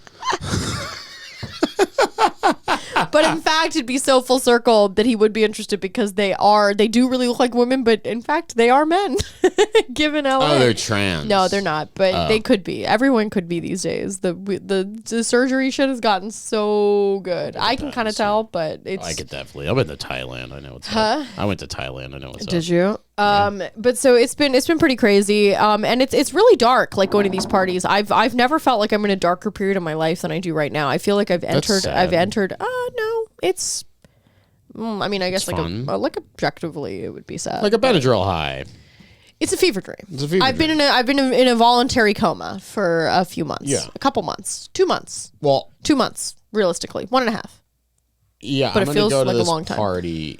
But in fact, it'd be so full circle that he would be interested because they do really look like women, but in fact, they are men. Given LA. Oh, they're trans. No, they're not, but they could be. Everyone could be these days. The surgery shit has gotten so good. I can kind of tell, but it's. I could definitely. I went to Thailand. I know what's up. I went to Thailand. I know what's up. Did you? But so it's been pretty crazy. And it's really dark, like going to these parties. I've never felt like I'm in a darker period of my life than I do right now. I feel like I've entered. No, it's. I mean, I guess like objectively, it would be sad. Like a Benadryl high. It's a fever dream. It's a fever I've been in a voluntary coma for a few months. Yeah. A couple months. 2 months. Well, 2 months, realistically. 1.5. yeah, But I'm it gonna feels go to like a this long time. party.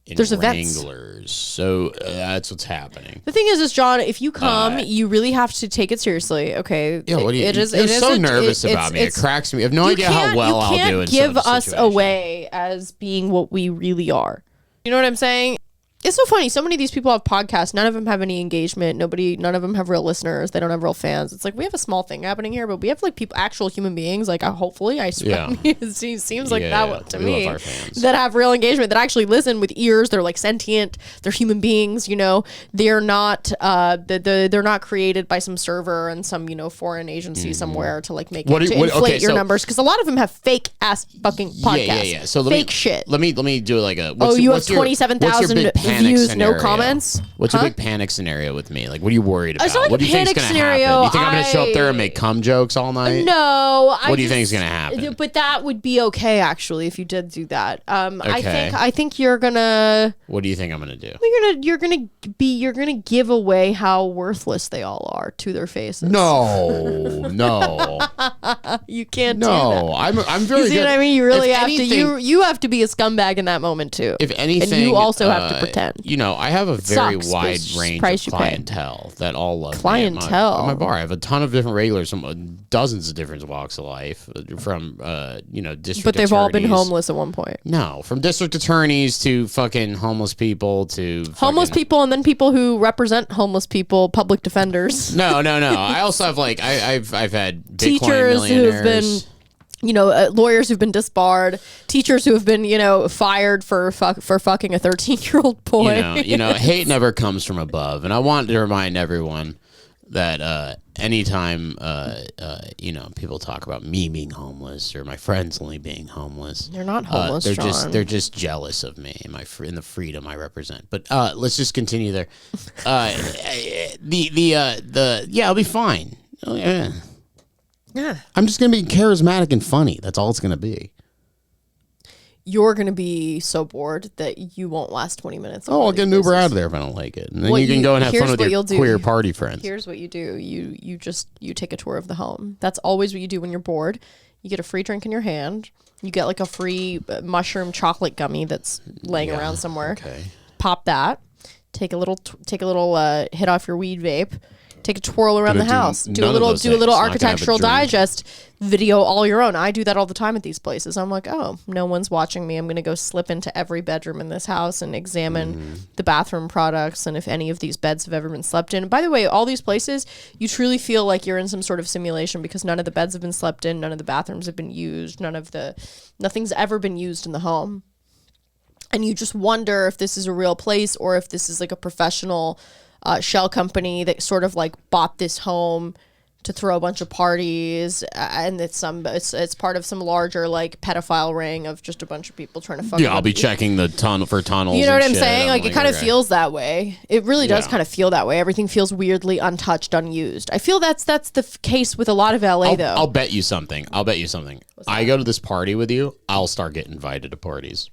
In There's events. Wranglers, so that's what's happening. The thing is, John, if you come, you really have to take it seriously. Okay. Yeah, what do you? You're so nervous about me. It cracks me. I have no idea how well I'll do. You In can't give such a us situation. away as being what we really are. You know what I'm saying? It's so funny. So many of these people have podcasts. None of them have any engagement. None of them have real listeners. They don't have real fans. It's like we have a small thing happening here, but we have like people, actual human beings. Like hopefully, I swear, it seems like that to me love our fans. that have real engagement, that actually listen with ears. They're like sentient. They're human beings. You know, they're not. They're not created by some server and some foreign agency somewhere to like make inflate your numbers, because a lot of them have fake ass fucking podcasts. Yeah. So fake shit. Let me do like a. You have 27,000 views, no comments. What's your big panic scenario with me? Like, what are you worried about? It's not like what do you think's panic gonna scenario. happen? You think I'm gonna show up there and make cum jokes all night? No. What do you think is gonna happen? But that would be okay, actually, if you did do that. I think you're gonna. What do you think I'm gonna do? You're gonna give away how worthless they all are to their faces. No. You can't do No, that. I'm very. You see good. what I mean? You really If have anything- to. You have to be a scumbag in that moment too. If anything, and you also have to pretend. I have a very sucks, wide but range price of you pay. clientele that all love Clientele? me at my bar. I have a ton of different regulars from dozens of different walks of life, from district. But they've all been attorneys. homeless at one point. No, from district attorneys to fucking homeless people to Homeless fucking- people, and then people who represent homeless people, public defenders. No. I also have like I've had Bitcoin Teachers who have been, millionaires. lawyers who've been disbarred, teachers who have been, fired for fucking a 13-year-old boy. Hate never comes from above, and I want to remind everyone that anytime people talk about me being homeless or my friends only being homeless, They're not homeless, they're John. just jealous of me and and the freedom I represent. But let's just continue there. I'll be fine. Yeah. I'm just gonna be charismatic and funny. That's all it's gonna be. You're going to be so bored that you won't last 20 minutes. I'll get an Uber out of there if I don't like it, and then Well, you can go and have fun here's with what your you'll do. queer party friends. Here's what you do. You take a tour of the home. That's always what you do when you're bored. You get a free drink in your hand. You get like a free mushroom chocolate gummy that's laying around somewhere. Okay. Pop that. Take a little hit off your weed vape. Take a twirl around the Gonna do house. Do a none of little those things. Not gonna have a architectural drink. digest video all your own. I do that all the time at these places. I'm like, oh, no one's watching me. I'm going to go slip into every bedroom in this house and examine the bathroom products and if any of these beds have ever been slept in. By the way, all these places, you truly feel like you're in some sort of simulation because none of the beds have been slept in, none of the bathrooms have been used, nothing's ever been used in the home. And you just wonder if this is a real place or if this is like a professional shell company that sort of like bought this home to throw a bunch of parties, and it's part of some larger like pedophile ring of just a bunch of people trying to fuck. Yeah, I'll be checking the tunnel for tunnels. You know and what I'm shit. saying? Like it kind of okay. feels that way. It really does Yeah. kind of feel that way. Everything feels weirdly untouched, unused. I feel that's the case with a lot of LA though. I'll bet you something. I go to this party with you, I'll start getting invited to parties.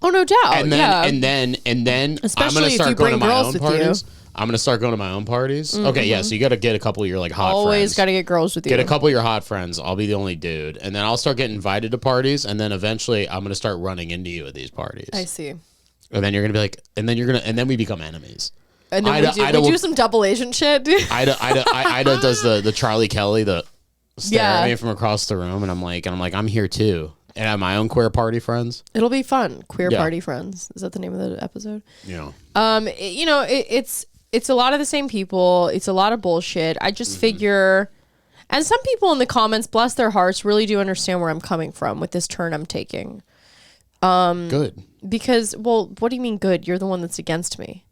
Oh, no doubt. And then, yeah. and then Especially I'm gonna if start you going to bring my girls own with parties. you. I'm gonna start going to my own parties. Okay, yeah. So you got to get a couple of your like hot Always friends. got to get girls with you. Get a couple of your hot friends. I'll be the only dude, and then I'll start getting invited to parties, and then eventually I'm gonna start running into you at these parties. I see. And then you're gonna be like, and then we become enemies. And then we do some double agent shit, dude. Ida does the Charlie Kelly, the stare Yeah. at me from across the room, and I'm like, I'm here too. And I have my own queer party friends. It'll be fun. Queer Yeah. party friends. Is that the name of the episode? Yeah. It's a lot of the same people. It's a lot of bullshit. I just figure, and some people in the comments, bless their hearts, really do understand where I'm coming from with this turn I'm taking. Good. Because, well, what do you mean good? You're the one that's against me.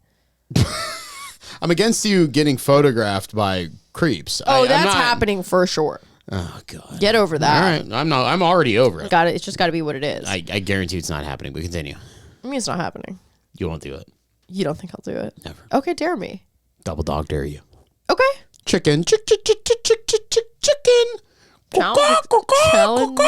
I'm against you getting photographed by creeps. Oh, I'm that's not- happening for sure. Oh God. Get over All that. right. I'm already over it. Got it. It's just got to be what it is. I guarantee it's not happening. But continue. I mean, it's not happening. You won't do it. You don't think I'll do it? Never. Okay, dare me. Double dog dare you. Okay. Chicken. Chicken. Challenge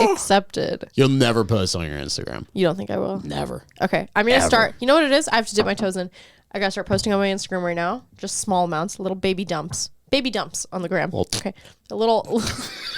accepted. You'll never post on your Instagram. You don't think I will? Never. Okay. I'm going to Ever. start. You know what it is? I have to dip my toes in. I got to start posting on my Instagram right now. Just small amounts, little baby dumps. Baby dumps on the gram. Okay. A little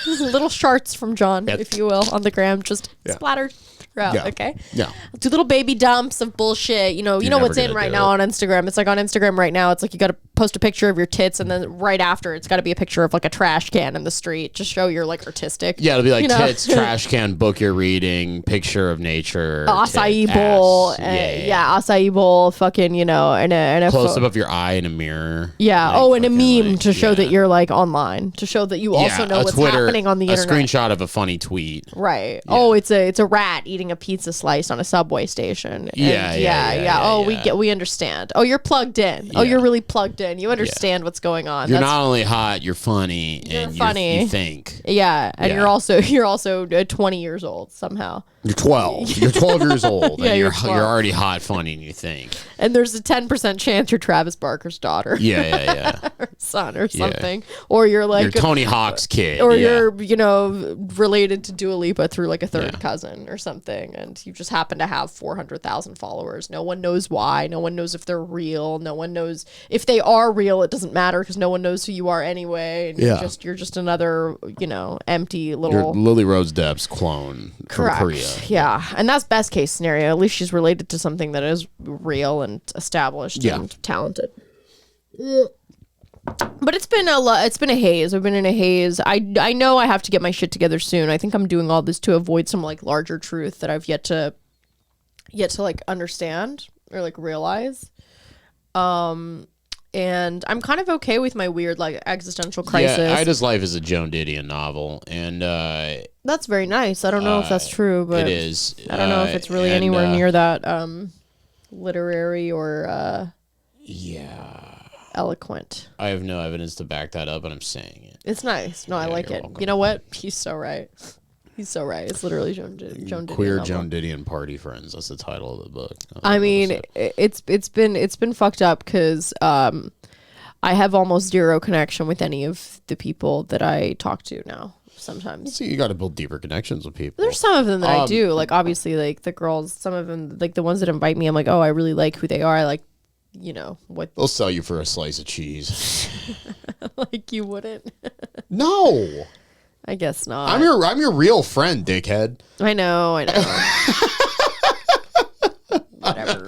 little sharts from John, Yep. if you will, on the gram. Just splattered throughout. Yeah. Okay. Yeah. Do little baby dumps of bullshit. You know never what's in gonna right do now it. on Instagram. It's like on Instagram right now, it's like you got to post a picture of your tits, and then right after it's got to be a picture of like a trash can in the street. Just show you're like artistic. Yeah, it'll be like You know? tits, trash can, book you're reading, picture of nature, Acai tit, bowl. ass. Acai bowl. Fucking, and a Close up of your eye in a mirror. Yeah. Like, And a fucking, meme like, to show yeah. that you're like online, to show that you also know a what's Twitter, happening on the a internet. screenshot of a funny tweet. Right. Oh, it's a rat eating a pizza slice on a subway station. And Yeah, Oh, yeah. we understand. Oh, you're plugged in. Oh, Yeah. you're really plugged in. You understand what's going on. You're That's not only hot, you're funny, and funny. you think. yeah, and Yeah. you're also 20 years old somehow. You're 12. You're 12 years old, Yeah, and you're you're 12. already hot, funny, and you think. And there's a 10% chance you're Travis Barker's daughter Yeah. or son or something. Or you're like You're Tony Hawk's kid. or yeah. you're related to Dua Lipa through like a third cousin or something, and you just happen to have 400,000 followers. No one knows why. No one knows if they're real. No one knows if they are real. It doesn't matter because no one knows who you are anyway. And Yeah. you're just another empty You're little. Lily Rose Depp's clone from Correct. Korea. Yeah, and that's best case scenario. At least she's related to something that is real and established and talented. But it's been a haze. I've been in a haze. I know I have to get my shit together soon. I think I'm doing all this to avoid some like larger truth that I've yet to like understand or like realize. And I'm kind of okay with my weird like existential crisis. Yeah, Ida's Life is a Joan Didion novel, and That's very nice. I don't know if that's true, but it is. I don't know if it's really anywhere near that literary or eloquent. I have no evidence to back that up, and I'm saying it. It's nice. No, I like you're it. welcome. You know what? He's so right. He's so right. It's literally Joan Didion. Queer novel. Joan Didion Party Friends. That's the title of the book. I mean, it's been fucked up because I have almost zero connection with any of the people that I talk to now. Sometimes See, you got to build deeper connections with people. there's some of them that I do. Like obviously, like the girls. Some of them, like the ones that invite me, I'm like, oh, I really like who they are. I like, what. They'll sell you for a slice of cheese. Like you wouldn't. No, I guess not. I'm your real friend, dickhead. I know. Whatever.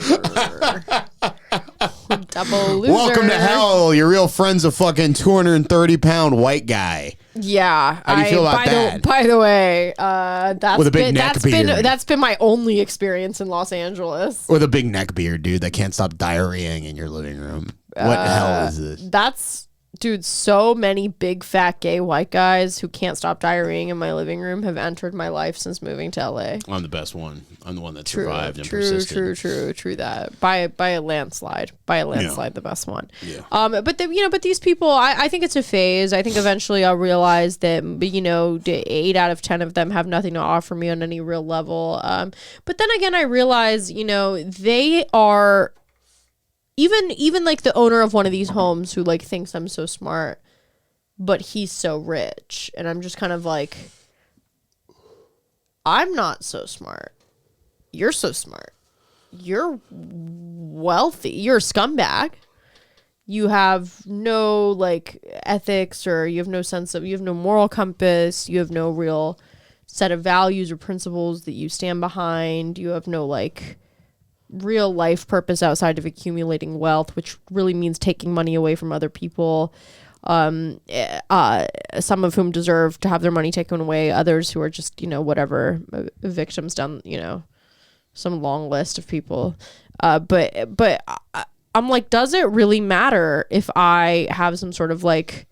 Double loser. Welcome to hell. Your real friend's a fucking 230-pound white guy. Yeah. How do you feel about that? By the way, that's With a big neck beard. that's been my only experience in Los Angeles. With a big neck beard, dude, that can't stop diarrheaing in your living room. What the hell is this? That's dude, so many big fat gay white guys who can't stop diarrheaing in my living room have entered my life since moving to LA. I'm the best one. I'm the one that True survived and persisted. True that. By a landslide. The best one. Yeah. But these people, I think it's a phase. I think eventually I'll realize that 8 out of 10 of them have nothing to offer me on any real level. But then again, I realize, they are even like the owner of one of these homes who like thinks I'm so smart, but he's so rich, and I'm just kind of like, I'm not so smart. You're so smart. You're wealthy. You're a scumbag. You have no like ethics, or you have no moral compass. You have no real set of values or principles that you stand behind. You have no like real life purpose outside of accumulating wealth, which really means taking money away from other people. some of whom deserve to have their money taken away, others who are just, whatever, victims down, some long list of people. But I'm like, does it really matter if I have some sort of like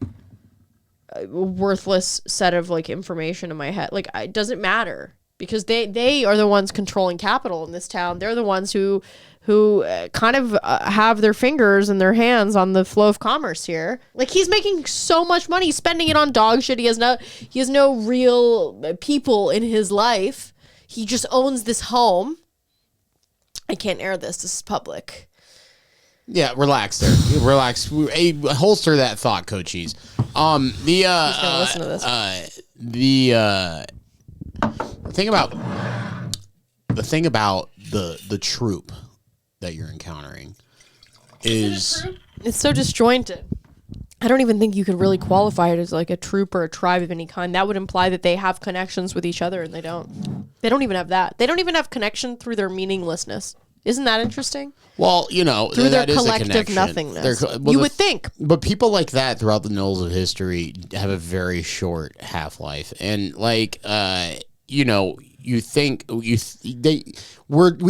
worthless set of like information in my head? Like, does it matter? Because they are the ones controlling capital in this town. They're the ones who kind of have their fingers and their hands on the flow of commerce here. Like, he's making so much money, he's spending it on dog shit. He has no real people in his life. He just owns this home. I can't air this. This is public. Yeah, relax there. Relax. Hey, holster that thought, Coachies. He's gonna listen to this. The thing about the troop that you're encountering is it's so disjointed. I don't even think you could really qualify it as like a troop or a tribe of any kind. That would imply that they have connections with each other, and they don't. They don't even have that. They don't even have connection through their meaninglessness. Isn't that interesting? Well, through their that is a collective connection. nothingness. You would think. But people like that throughout the knolls of history have a very short half-life. And like, you think we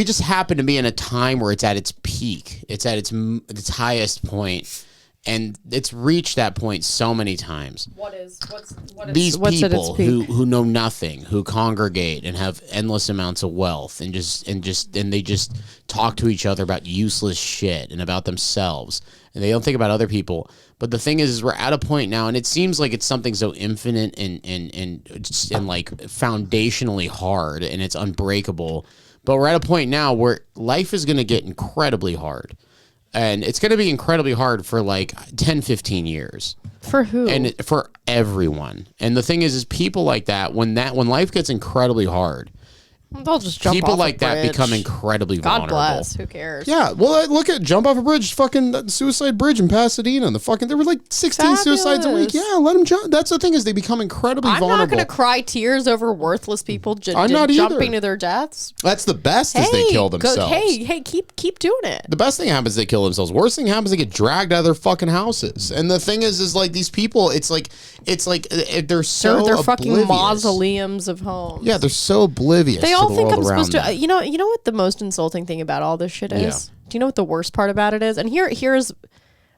just happen to be in a time where it's at its peak. It's at its highest point. And it's reached that point so many times. These people who know nothing, who congregate and have endless amounts of wealth, and they just talk to each other about useless shit and about themselves, and they don't think about other people. But the thing is we're at a point now, and it seems like it's something so infinite and like foundationally hard, and it's unbreakable. But we're at a point now where life is going to get incredibly hard. And it's going to be incredibly hard for like 10, 15 years. For who? And for everyone. And the thing is people like that, when life gets incredibly hard, they'll just jump people off like a that bridge. become incredibly God vulnerable. bless. Who cares? Yeah, well, look at jump off a bridge, fucking Suicide Bridge in Pasadena. There were like 16 suicides a week. Yeah, let them jump. That's the thing is they become incredibly vulnerable. I'm not going to cry tears over worthless people I'm not jumping either. to their deaths. That's the best is they kill themselves. Hey, keep doing it. The best thing happens, they kill themselves. Worst thing happens, they get dragged out of their fucking houses. And the thing is like these people, it's like they're so they're fucking oblivious. Mausoleums of homes. Yeah, they're so oblivious. They to all the think world I'm supposed around to. them. You know what the most insulting thing about all this shit is? Yeah. Do you know what the worst part about it is? And here's,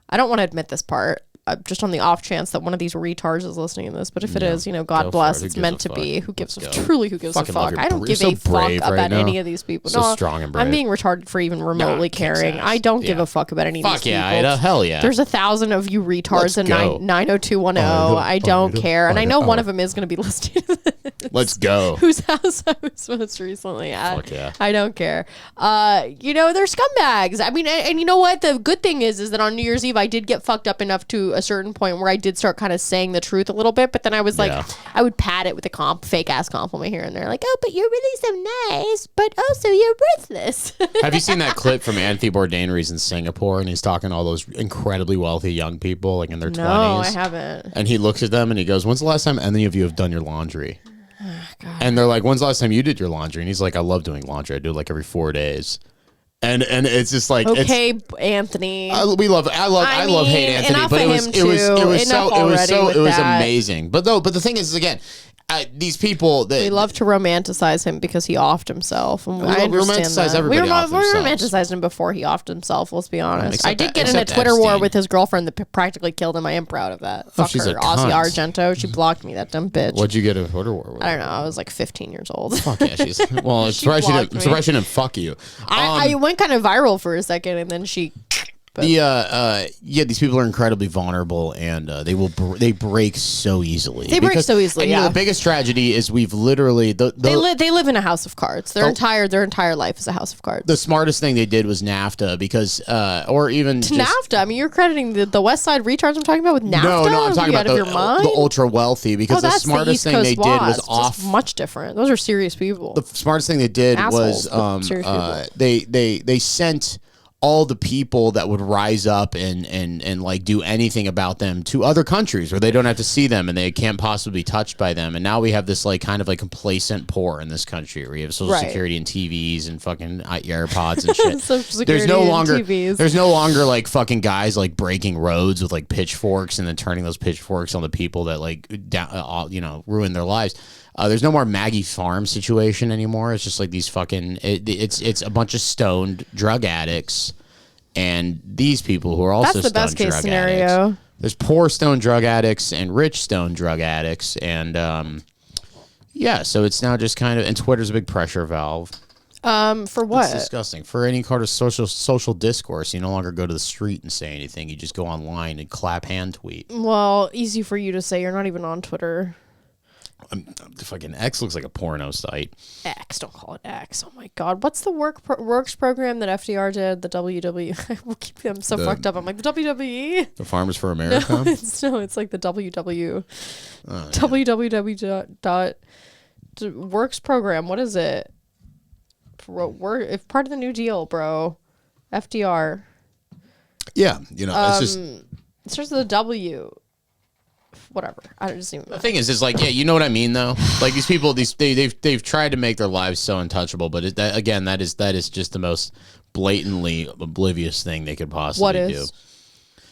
I don't want to admit this part. Just on the off chance that one of these retards is listening to this, but if it is, God bless, it's meant to be. Who gives a fuck? Who gives a fuck? I don't give a fuck about any of these people. So strong and brave. I'm being retarded for even remotely caring. I don't give a fuck about any of these people. Fuck yeah, hell yeah. There's 1,000 of you retards in 90210. I don't care, and I know one of them is going to be listening to this. Let's go. Whose house I was most recently at. Fuck yeah. I don't care. They're scumbags. I mean, and you know what? The good thing is that on New Year's Eve, I did get fucked up enough to a certain point where I did start kind of saying the truth a little bit, but then I was like, I would pad it with a fake ass compliment here and there, like, oh, but you're really so nice, but also you're worthless. Have you seen that clip from Anthony Bourdain where he's in Singapore and he's talking to all those incredibly wealthy young people, like in their 20s? No, I haven't. And he looks at them and he goes, when's the last time any of you have done your laundry? And they're like, when's the last time you did your laundry? And he's like, I love doing laundry. I do it like every 4 days. And it's just like, okay, Anthony. I love hate Anthony, but it was amazing. But the thing is again, these people that we love to romanticize him because he offed himself. And I understand romanticize that. everybody We off themselves. romanticized him before he offed himself. Let's be honest. I did get in a except Twitter war Epstein. with his girlfriend that practically killed him. I am proud of that. Fuck she's her, a Ozzy cunt. Argento. She blocked me. That dumb bitch. What'd you get a Twitter war with? I don't know. I was like 15 years old. Fuck yeah, she's well. I'm surprised she didn't fuck you. I went kind of viral for a second, and then she. These people are incredibly vulnerable, and they break so easily. They break so easily. And, the biggest tragedy is we've literally they live in a house of cards. Their entire life is a house of cards. The smartest thing they did was NAFTA because, or even NAFTA. I mean, you're crediting the West Side retards I'm talking about with NAFTA. No, I'm talking about the ultra wealthy because the smartest thing they did was off. Much different. Those are serious people. The smartest thing they did Assholes, was serious people. they sent all the people that would rise up and like do anything about them to other countries where they don't have to see them and they can't possibly be touched by them. And now we have this like kind of like complacent poor in this country where you have Social Security and TVs and fucking AirPods and shit. There's no longer like fucking guys like breaking roads with like pitchforks and then turning those pitchforks on the people that like ruin their lives. There's no more Maggie Farm situation anymore. It's just like these fucking it's a bunch of stoned drug addicts and these people who are also that's the best case scenario. Addicts. There's poor stoned drug addicts and rich stoned drug addicts, and so it's now just kind of, and Twitter's a big pressure valve. For what? It's disgusting. For any kind of social discourse, you no longer go to the street and say anything. You just go online and clap hand tweet. Well, easy for you to say. You're not even on Twitter. Fucking X looks like a porno site. X, don't call it X. Oh my God, what's the works program that FDR did? The WW. We'll keep them so fucked up. I'm like the WWE. The Farmers for America. No, it's like the WW. www. Works program. What is it? If part of the New Deal, bro. FDR. Yeah, it's just. It starts with a W. Whatever. I don't just even. The thing is like, you know what I mean though. Like these people, they've tried to make their lives so untouchable, but that is just the most blatantly oblivious thing they could possibly do.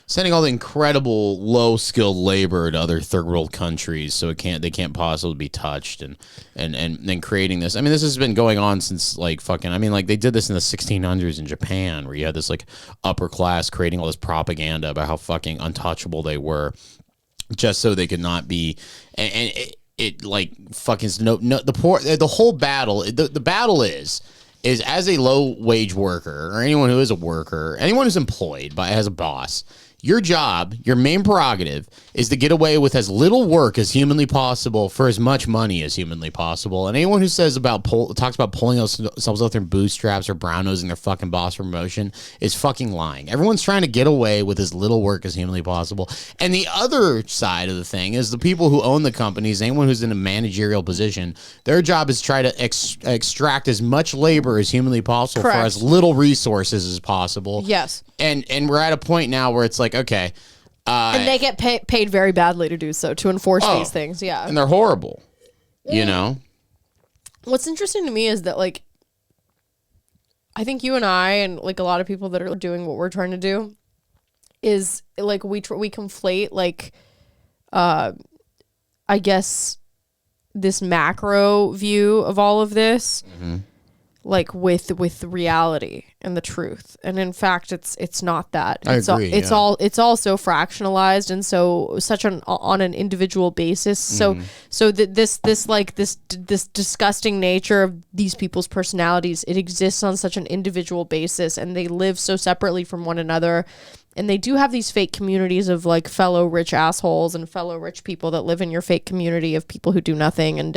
Sending all the incredible low skilled labor to other third world countries so they can't possibly be touched and then creating this. I mean, this has been going on since like fucking. I mean, like they did this in the 1600s in Japan, where you had this like upper class creating all this propaganda about how fucking untouchable they were, just so they could not be, and it like fucking the whole battle. The battle is as a low wage worker or anyone who is a worker, anyone who's employed as a boss. Your job, your main prerogative, is to get away with as little work as humanly possible for as much money as humanly possible. And anyone who talks about pulling themselves out their bootstraps or brown-nosing their fucking boss promotion is fucking lying. Everyone's trying to get away with as little work as humanly possible. And the other side of the thing is the people who own the companies, anyone who's in a managerial position, their job is to try to extract as much labor as humanly possible for as little resources as possible. Yes. And we're at a point now where it's like, okay. And they get paid very badly to do so, to enforce these things. Yeah. And they're horrible, you know? What's interesting to me is that, like, I think you and I and, like, a lot of people that are doing what we're trying to do is, like, we conflate, like, I guess, this macro view of all of this. Mm-hmm. Like with reality and the truth, and in fact, it's not that. It's all so fractionalized and such on an individual basis. So this disgusting nature of these people's personalities, it exists on such an individual basis, and they live so separately from one another. And they do have these fake communities of like fellow rich assholes and fellow rich people that live in your fake community of people who do nothing and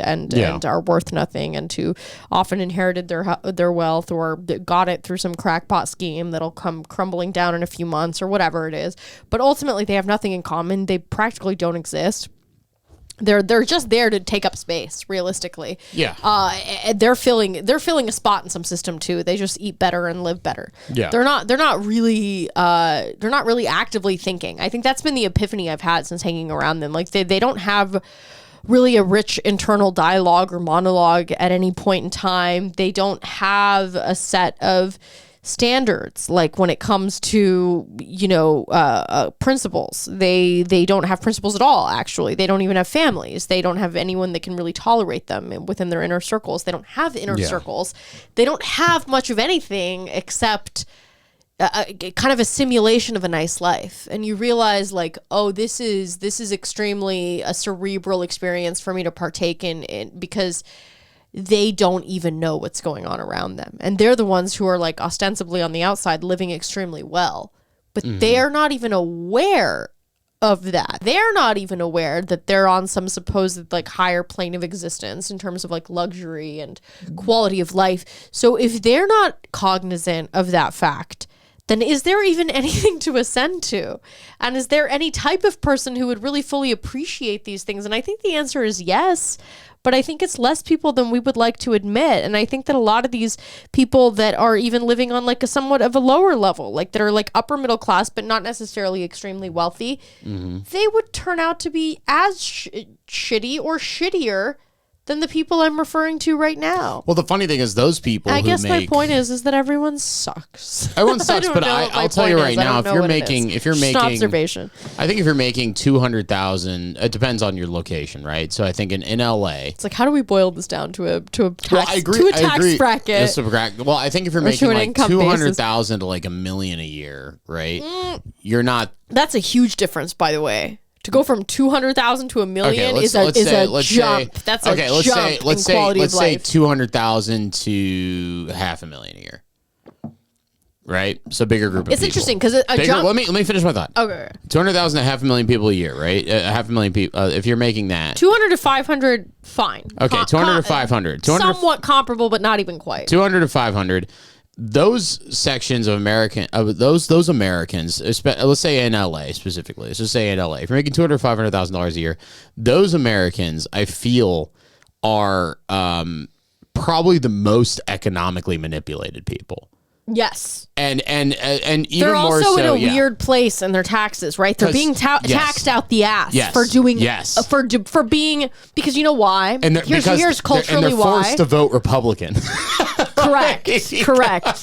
are worth nothing and who often inherited their wealth or got it through some crackpot scheme that'll come crumbling down in a few months or whatever it is. But ultimately, they have nothing in common. They practically don't exist. They're just there to take up space, realistically. Yeah. They're filling a spot in some system too. They just eat better and live better. Yeah. They're not really actively thinking. I think that's been the epiphany I've had since hanging around them. Like they don't have really a rich internal dialogue or monologue at any point in time. They don't have a set of standards, like when it comes to principles. They don't have principles at all. Actually, they don't even have families. They don't have anyone that can really tolerate them within their inner circles. They don't have inner circles. They don't have much of anything except kind of a simulation of a nice life. And you realize, like, oh, this is extremely a cerebral experience for me to partake in because they don't even know what's going on around them. And they're the ones who are like ostensibly on the outside living extremely well. But they're not even aware of that. They're not even aware that they're on some supposed like higher plane of existence in terms of like luxury and quality of life. So if they're not cognizant of that fact, then is there even anything to ascend to? And is there any type of person who would really fully appreciate these things? And I think the answer is yes. but I think it's less people than we would like to admit. And I think that a lot of these people that are even living on like a somewhat of a lower level, like that are like upper middle class, but not necessarily extremely wealthy, they would turn out to be as shitty or shittier than the people I'm referring to right now. Well, the funny thing is those people I guess my make, point is that everyone sucks. everyone sucks, don't but know what my I'll tell you point right is. I now, don't if know you're what it making, is. if you're Just an making, observation. I think if you're making 200,000, it depends on your location, right? So I think in LA, It's like, how do we boil this down to a tax, well, I agree, to a tax I agree. bracket? It's a well, I think if you're Or to making an like income 200,000 to like $1 million a year, right? You're not. That's a huge difference, by the way. To go from 200,000 to $1 million is a jump. That's a jump in quality of life. Let's say 200,000 to $500,000 a year, right? So bigger group of It's people. interesting because a jump. Let me finish my thought. Okay. 200,000 to 500,000 people a year, right? 500,000 people. If you're making that, 200 to 500, fine. okay, 200 to 500, 200 somewhat comparable, but not even quite. 200 to 500. Those sections of those Americans, let's say in LA specifically, let's just say in LA, if you're making $200,000 to $500,000 a year, those Americans, I feel, are probably the most economically manipulated people. Yes. And even They're more also so, in a weird place in their taxes, right? They're being taxed out the ass for doing for being, because you know why? And here's culturally they're forced to vote Republican. Correct.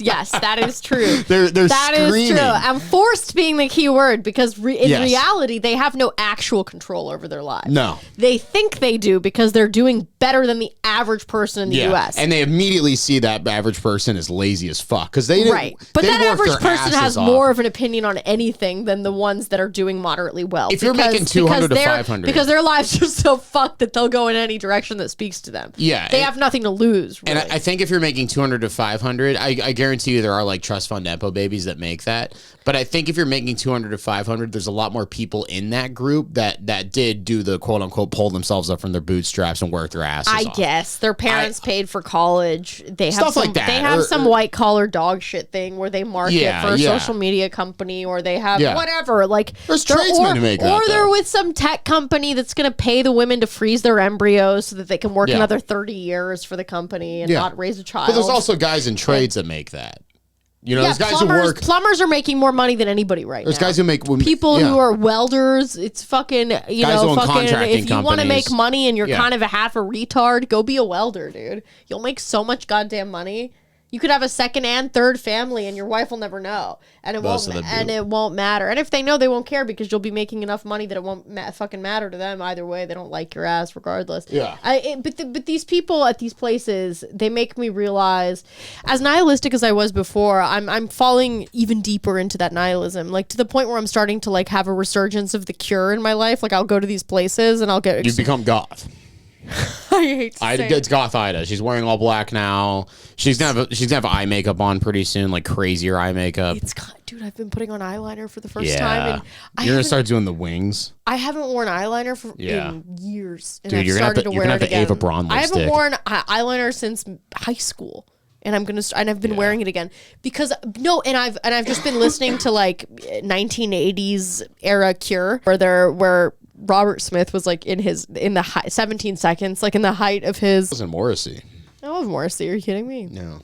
Yes, that is true. They're that screaming. is true. And forced being the key word, because in Yes. reality, they have no actual control over their lives. No. They think they do because they're doing better than the average person in the U.S. And they immediately see that average person as lazy as fuck because they didn't, But they that worked average their person has asses off. more of an opinion on anything than the ones that are doing moderately well. If you're making 200 to 500. Because their lives are so fucked that they'll go in any direction that speaks to them. Yeah. They have nothing to lose, really. And I think if you're making 200 to 500, I guarantee you there are like trust fund Nepo babies that make that. But I think if you're making 200 to 500, there's a lot more people in that group that did do the quote unquote pull themselves up from their bootstraps and work their asses off. I guess their parents paid for college. They have Stuff some, like that. They have some white collar dog shit thing where they market for a yeah. social media company, or they have Yeah. whatever. Like There's tradesmen who make that, or they're though. with some tech company that's going to pay the women to freeze their embryos so that they can work Yeah. another 30 years for the company and Yeah. not raise a child. But there's also guys in trades that make that. You know, there's guys who work. Plumbers are making more money than anybody right There's now. guys who make people who are welders. It's fucking Guys who own contracting if you want to companies. make money and you're Yeah. kind of a half a retard, go be a welder, dude. You'll make so much goddamn money. You could have a second and third family, and your wife will never know, and it Most of them do. it won't matter. And if they know, they won't care because you'll be making enough money that it won't fucking matter to them either way. They don't like your ass regardless. Yeah. But these people at these places, they make me realize, as nihilistic as I was before, I'm falling even deeper into that nihilism, like to the point where I'm starting to like have a resurgence of The Cure in my life. Like I'll go to these places and I'll get. You've become goth. I hate to say it. It's Goth Ida. She's wearing all black now. She's gonna have eye makeup on pretty soon, like crazier eye makeup. Dude, I've been putting on eyeliner for the first time, and You're gonna start doing the wings. I haven't worn eyeliner for Yeah. in years, and Dude, I've you're gonna have started to- to you're wear gonna it have the again. Ava Braun I haven't lipstick. worn eyeliner since high school, and I've been wearing it again because I've just been listening to like 1980s era Cure where Robert Smith was like in the 17 seconds, like in the height of his. It wasn't Morrissey. I love Morrissey. Are you kidding me? No.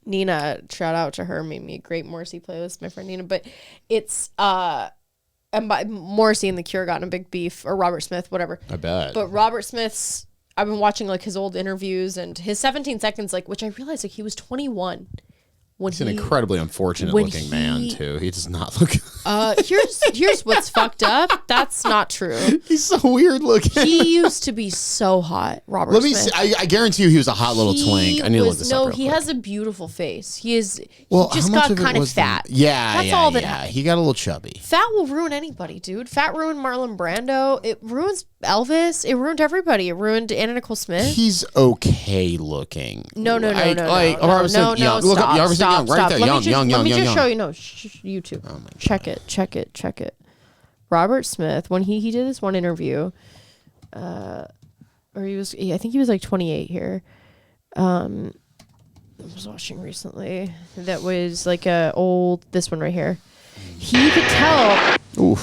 Nina, shout out to her, made me a great Morrissey playlist, my friend Nina. But it's and by Morrissey and The Cure got in a big beef, or Robert Smith, whatever. I bet. But Robert Smith's, I've been watching like his old interviews and his 17 seconds, like, which I realized like he was 21 when He's an incredibly unfortunate looking man too. He does not look. Here's what's fucked up. That's not true. He's so weird looking. He used to be so hot, Robert Let me Smith. see. I guarantee you, he was a hot little twink. I need to look this up. No, real he quick. has a beautiful face. He Well, just how much got of it kind of was the- fat. Yeah, That's yeah, all that yeah. happened. He got a little chubby. Fat will ruin anybody, dude. Fat ruined Marlon Brando. It ruins Elvis. It ruined everybody. It ruined Anna Nicole Smith. He's okay looking. No. Like, No, Robert Smith, young. Look up Robert Smith young, right there. Young. Let me just show you. No, YouTube. Oh Check it. Robert Smith, when he did this one interview, I think he was like 28 here. I was watching recently. That was like this one right here. You could tell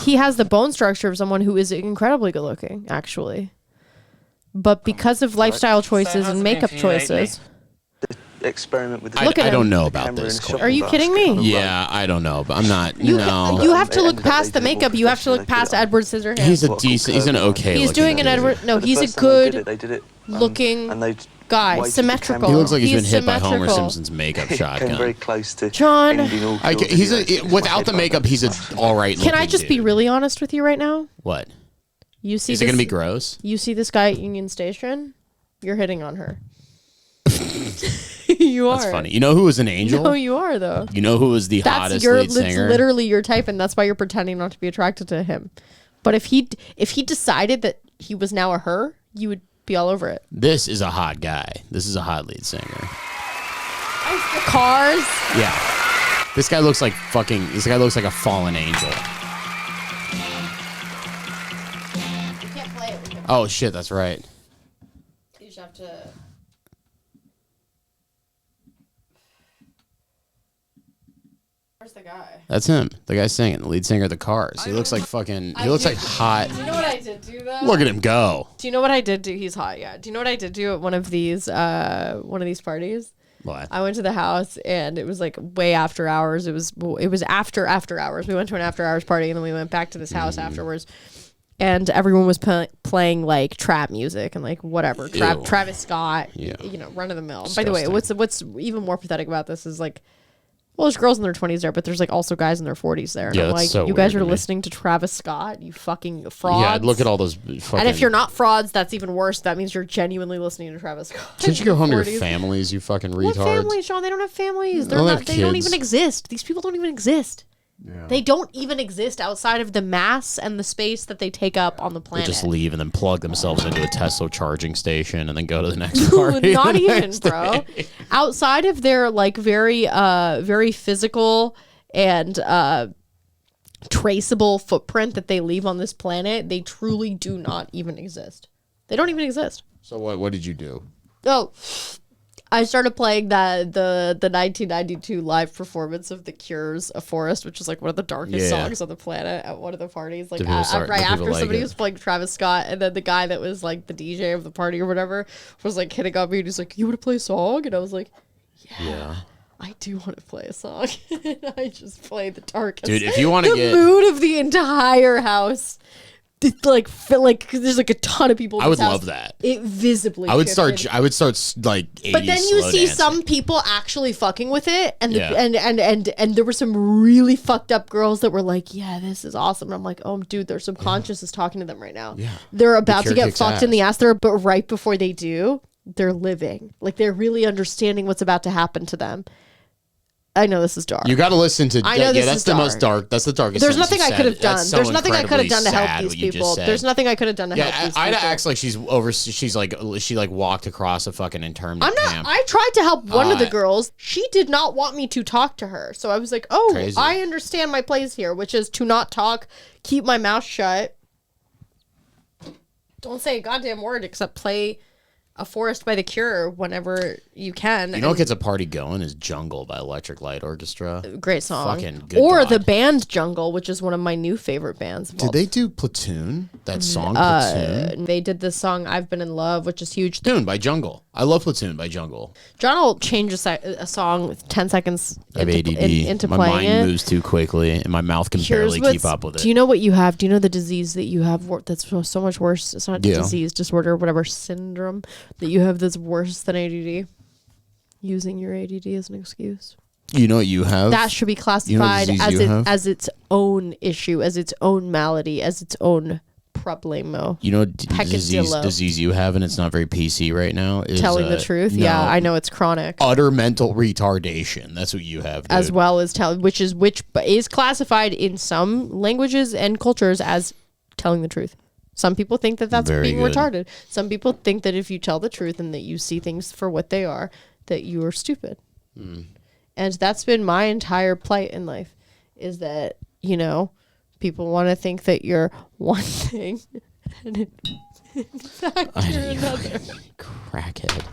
he has the bone structure of someone who is incredibly good looking, actually. but because of lifestyle choices and makeup choices. Experiment with Look at I him. don't know about this. Are you kidding me? Yeah, I don't know, but I'm not. You no, have to look past the makeup. You have to look past Edward Scissorhands. he's a decent. He's an okay. He's doing an Edward. No, he's a good looking guy. Symmetrical. He looks like he's been hit by Homer symmetrical. Simpson's makeup Came very shotgun. close to John. ending all He's without the makeup. He's an all right. Can I just be really honest with you right now? What? You see, Is it gonna be gross? You see this guy at Union Station? You're hitting on her. You are. That's funny. You know who was an angel? No, you are though. You know who was the hottest lead That's singer? literally your type, and that's why you're pretending not to be attracted to him. But if he decided that he was now a her, you would be all over it. This is a hot guy. This is a hot lead singer. Cars. Yeah. This guy looks like a fallen angel. You can't play it. Oh shit, that's right. You just have to. Where's the guy? That's him. The guy singing, the lead singer of the Cars. He looks like fucking. He looks like hot. Do you know what I did do though? Look at him go. Do you know what I did do? He's hot, yeah. Do you know what I did do at one of these parties? What? I went to the house and it was like way after hours. It was after hours. We went to an after hours party and then we went back to this house afterwards. And everyone was playing like trap music and like whatever. Travis Scott, Yeah. you know, run of the mill. By the way, what's even more pathetic about this is like, well, there's girls in their 20s there, but there's like also guys in their 40s there. And Yeah, I'm that's like, so you guys weird are to me. listening to Travis Scott, you fucking frauds. Yeah, look at all those. Fucking, And if you're not frauds, that's even worse. That means you're genuinely listening to Travis Scott. can't you go home to your 40s. families? You fucking What retards. families, Sean? They don't have families. They're Well, they not. have They don't kids. even exist. These people don't even exist. Yeah. They don't even exist outside of the mass and the space that they take up on the They planet. just leave and then plug themselves into a Tesla charging station and then go to the next party. Not the even, next bro. day. Outside of their like very physical and traceable footprint that they leave on this planet, they truly do not even exist. They don't even exist. So what did you do? Oh, I started playing the 1992 live performance of The Cure's "A Forest," which is like one of the darkest Yeah. songs on the planet at one of the parties. Like Do people start- right do people after like somebody it? was playing Travis Scott, and then the guy that was like the DJ of the party or whatever was like hitting on me, and he's like, "You want to play a song?" And I was like, Yeah. I do want to play a song. And I just played the darkest. Dude, if you want to the get. mood of the entire house. It's like there's like a ton of people. In I this would house. love that. It visibly. I would shifted. start like 80s But then you slow see dancing. some people actually fucking with it, and Yeah. and there were some really fucked up girls that were like, "Yeah, this is awesome." And I'm like, "Oh, dude, their subconscious is talking to them right now. Yeah. They're about to Cure get kicks fucked in the ass. ass there, but right before they do, they're living. Like they're really understanding what's about to happen to them." I know this is dark. You got to listen to. I know this that's is the most dark. dark. That's the darkest. There's sentence nothing you I could have said. done. That's so There's nothing I could have done to incredibly help sad these what you just people. said. There's nothing I could have done to help Yeah, these Ida people. acts like she walked across a fucking internment I'm not. camp. I tried to help one of the Uh, girls. She did not want me to talk to her, so I was like, "Oh, Crazy. I understand my place here, which is to not talk, keep my mouth shut, don't say a goddamn word except play A Forest by The Cure whenever you can." You know what gets a party going is Jungle by Electric Light Orchestra. Great song. Fucking good or God. the band Jungle, which is one of my new favorite bands. of all Did they do Platoon? That song Uh, Platoon? They did this song "I've Been in Love," which is huge. Platoon by Jungle. I love Platoon by Jungle. John will change a song with 10 seconds I have into, ADD. into My playing mind it. moves too quickly, and my mouth can Here's barely keep what's- up with it. Do you know what you have? Do you know the disease that you have that's so much worse? It's not Yeah. disease, disorder, whatever syndrome that you have that's worse than ADD. Using your ADD as an excuse. You know what you have? That should be classified disease as you have? as its own issue, as its own malady, as its own problemo. You know Peccadillo. disease you have, and it's not very PC right now. Is, Telling the truth? no, Yeah, I know it's chronic. Utter mental retardation. That's what you have, dude. As well as which is classified in some languages and cultures as telling the truth. Some people think that that's Very being good. retarded. Some people think that if you tell the truth and that you see things for what they are, that you are stupid. Hmm. And that's been my entire plight in life, is that, you know, people want to think that you're one thing and in fact you're another. Crackhead.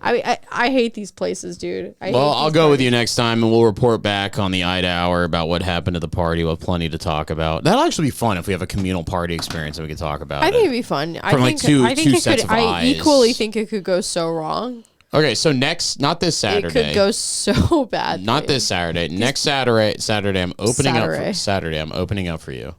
I hate these places, dude. I'll go with you next time, and we'll report back on the Ida Hour about what happened at the party. We'll have plenty to talk about. That'll actually be fun if we have a communal party experience and we can talk about it. I think it'd be fun. From like two sets of eyes. I equally think it could go so wrong. Okay, so not this Saturday. It could go so bad. Not this Saturday. Next Saturday, I'm opening up for you.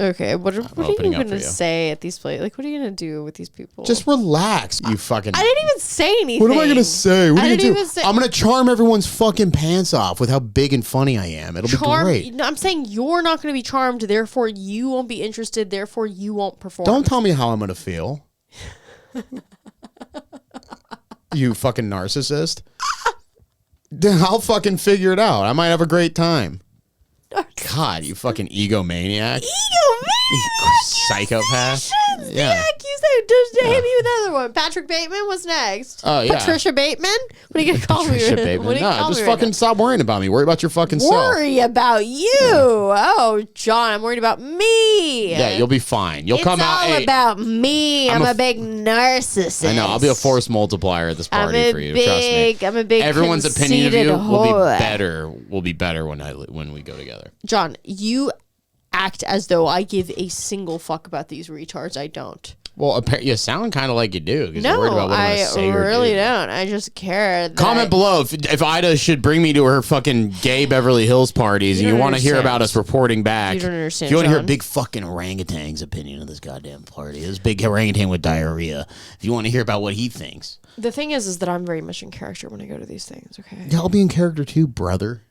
Okay, what are you going to say at these places? Like, what are you going to do with these people? Just relax. You fucking... I didn't even say anything. What am I going to say? What are you going to do? Say... I'm going to charm everyone's fucking pants off with how big and funny I am. It'll be great. No, I'm saying you're not going to be charmed, therefore you won't be interested, therefore you won't perform. Don't tell me how I'm going to feel. You fucking narcissist. I'll fucking figure it out. I might have a great time. God, you fucking egomaniac. Psychopath. Yeah. Just hit me with another one. Patrick Bateman, what's next? Oh, yeah. Patricia Bateman? What are you going to call Patricia me? Bateman. Just fucking stop worrying about me. Worry about your fucking self. Worry about you. Oh, John, I'm worried about me. Yeah, you'll be fine. You'll come out. It's all about me. I'm a big narcissist. I know. I'll be a force multiplier at this party for you. Trust me. I'm a big Everyone's opinion of you whore. will be better when we go together. John, you act as though I give a single fuck about these retards. I don't. Well, you sound kind of like you do. No, you're worried about what I'm gonna say really don't. I just care. Comment below if Ida should bring me to her fucking gay Beverly Hills parties and you want to hear about us reporting back. You don't understand. If you want to hear a big fucking orangutan's opinion of this goddamn party, this big orangutan with diarrhea. If you want to hear about what he thinks. The thing is that I'm very much in character when I go to these things. Okay. Yeah, I'll be in character too, brother.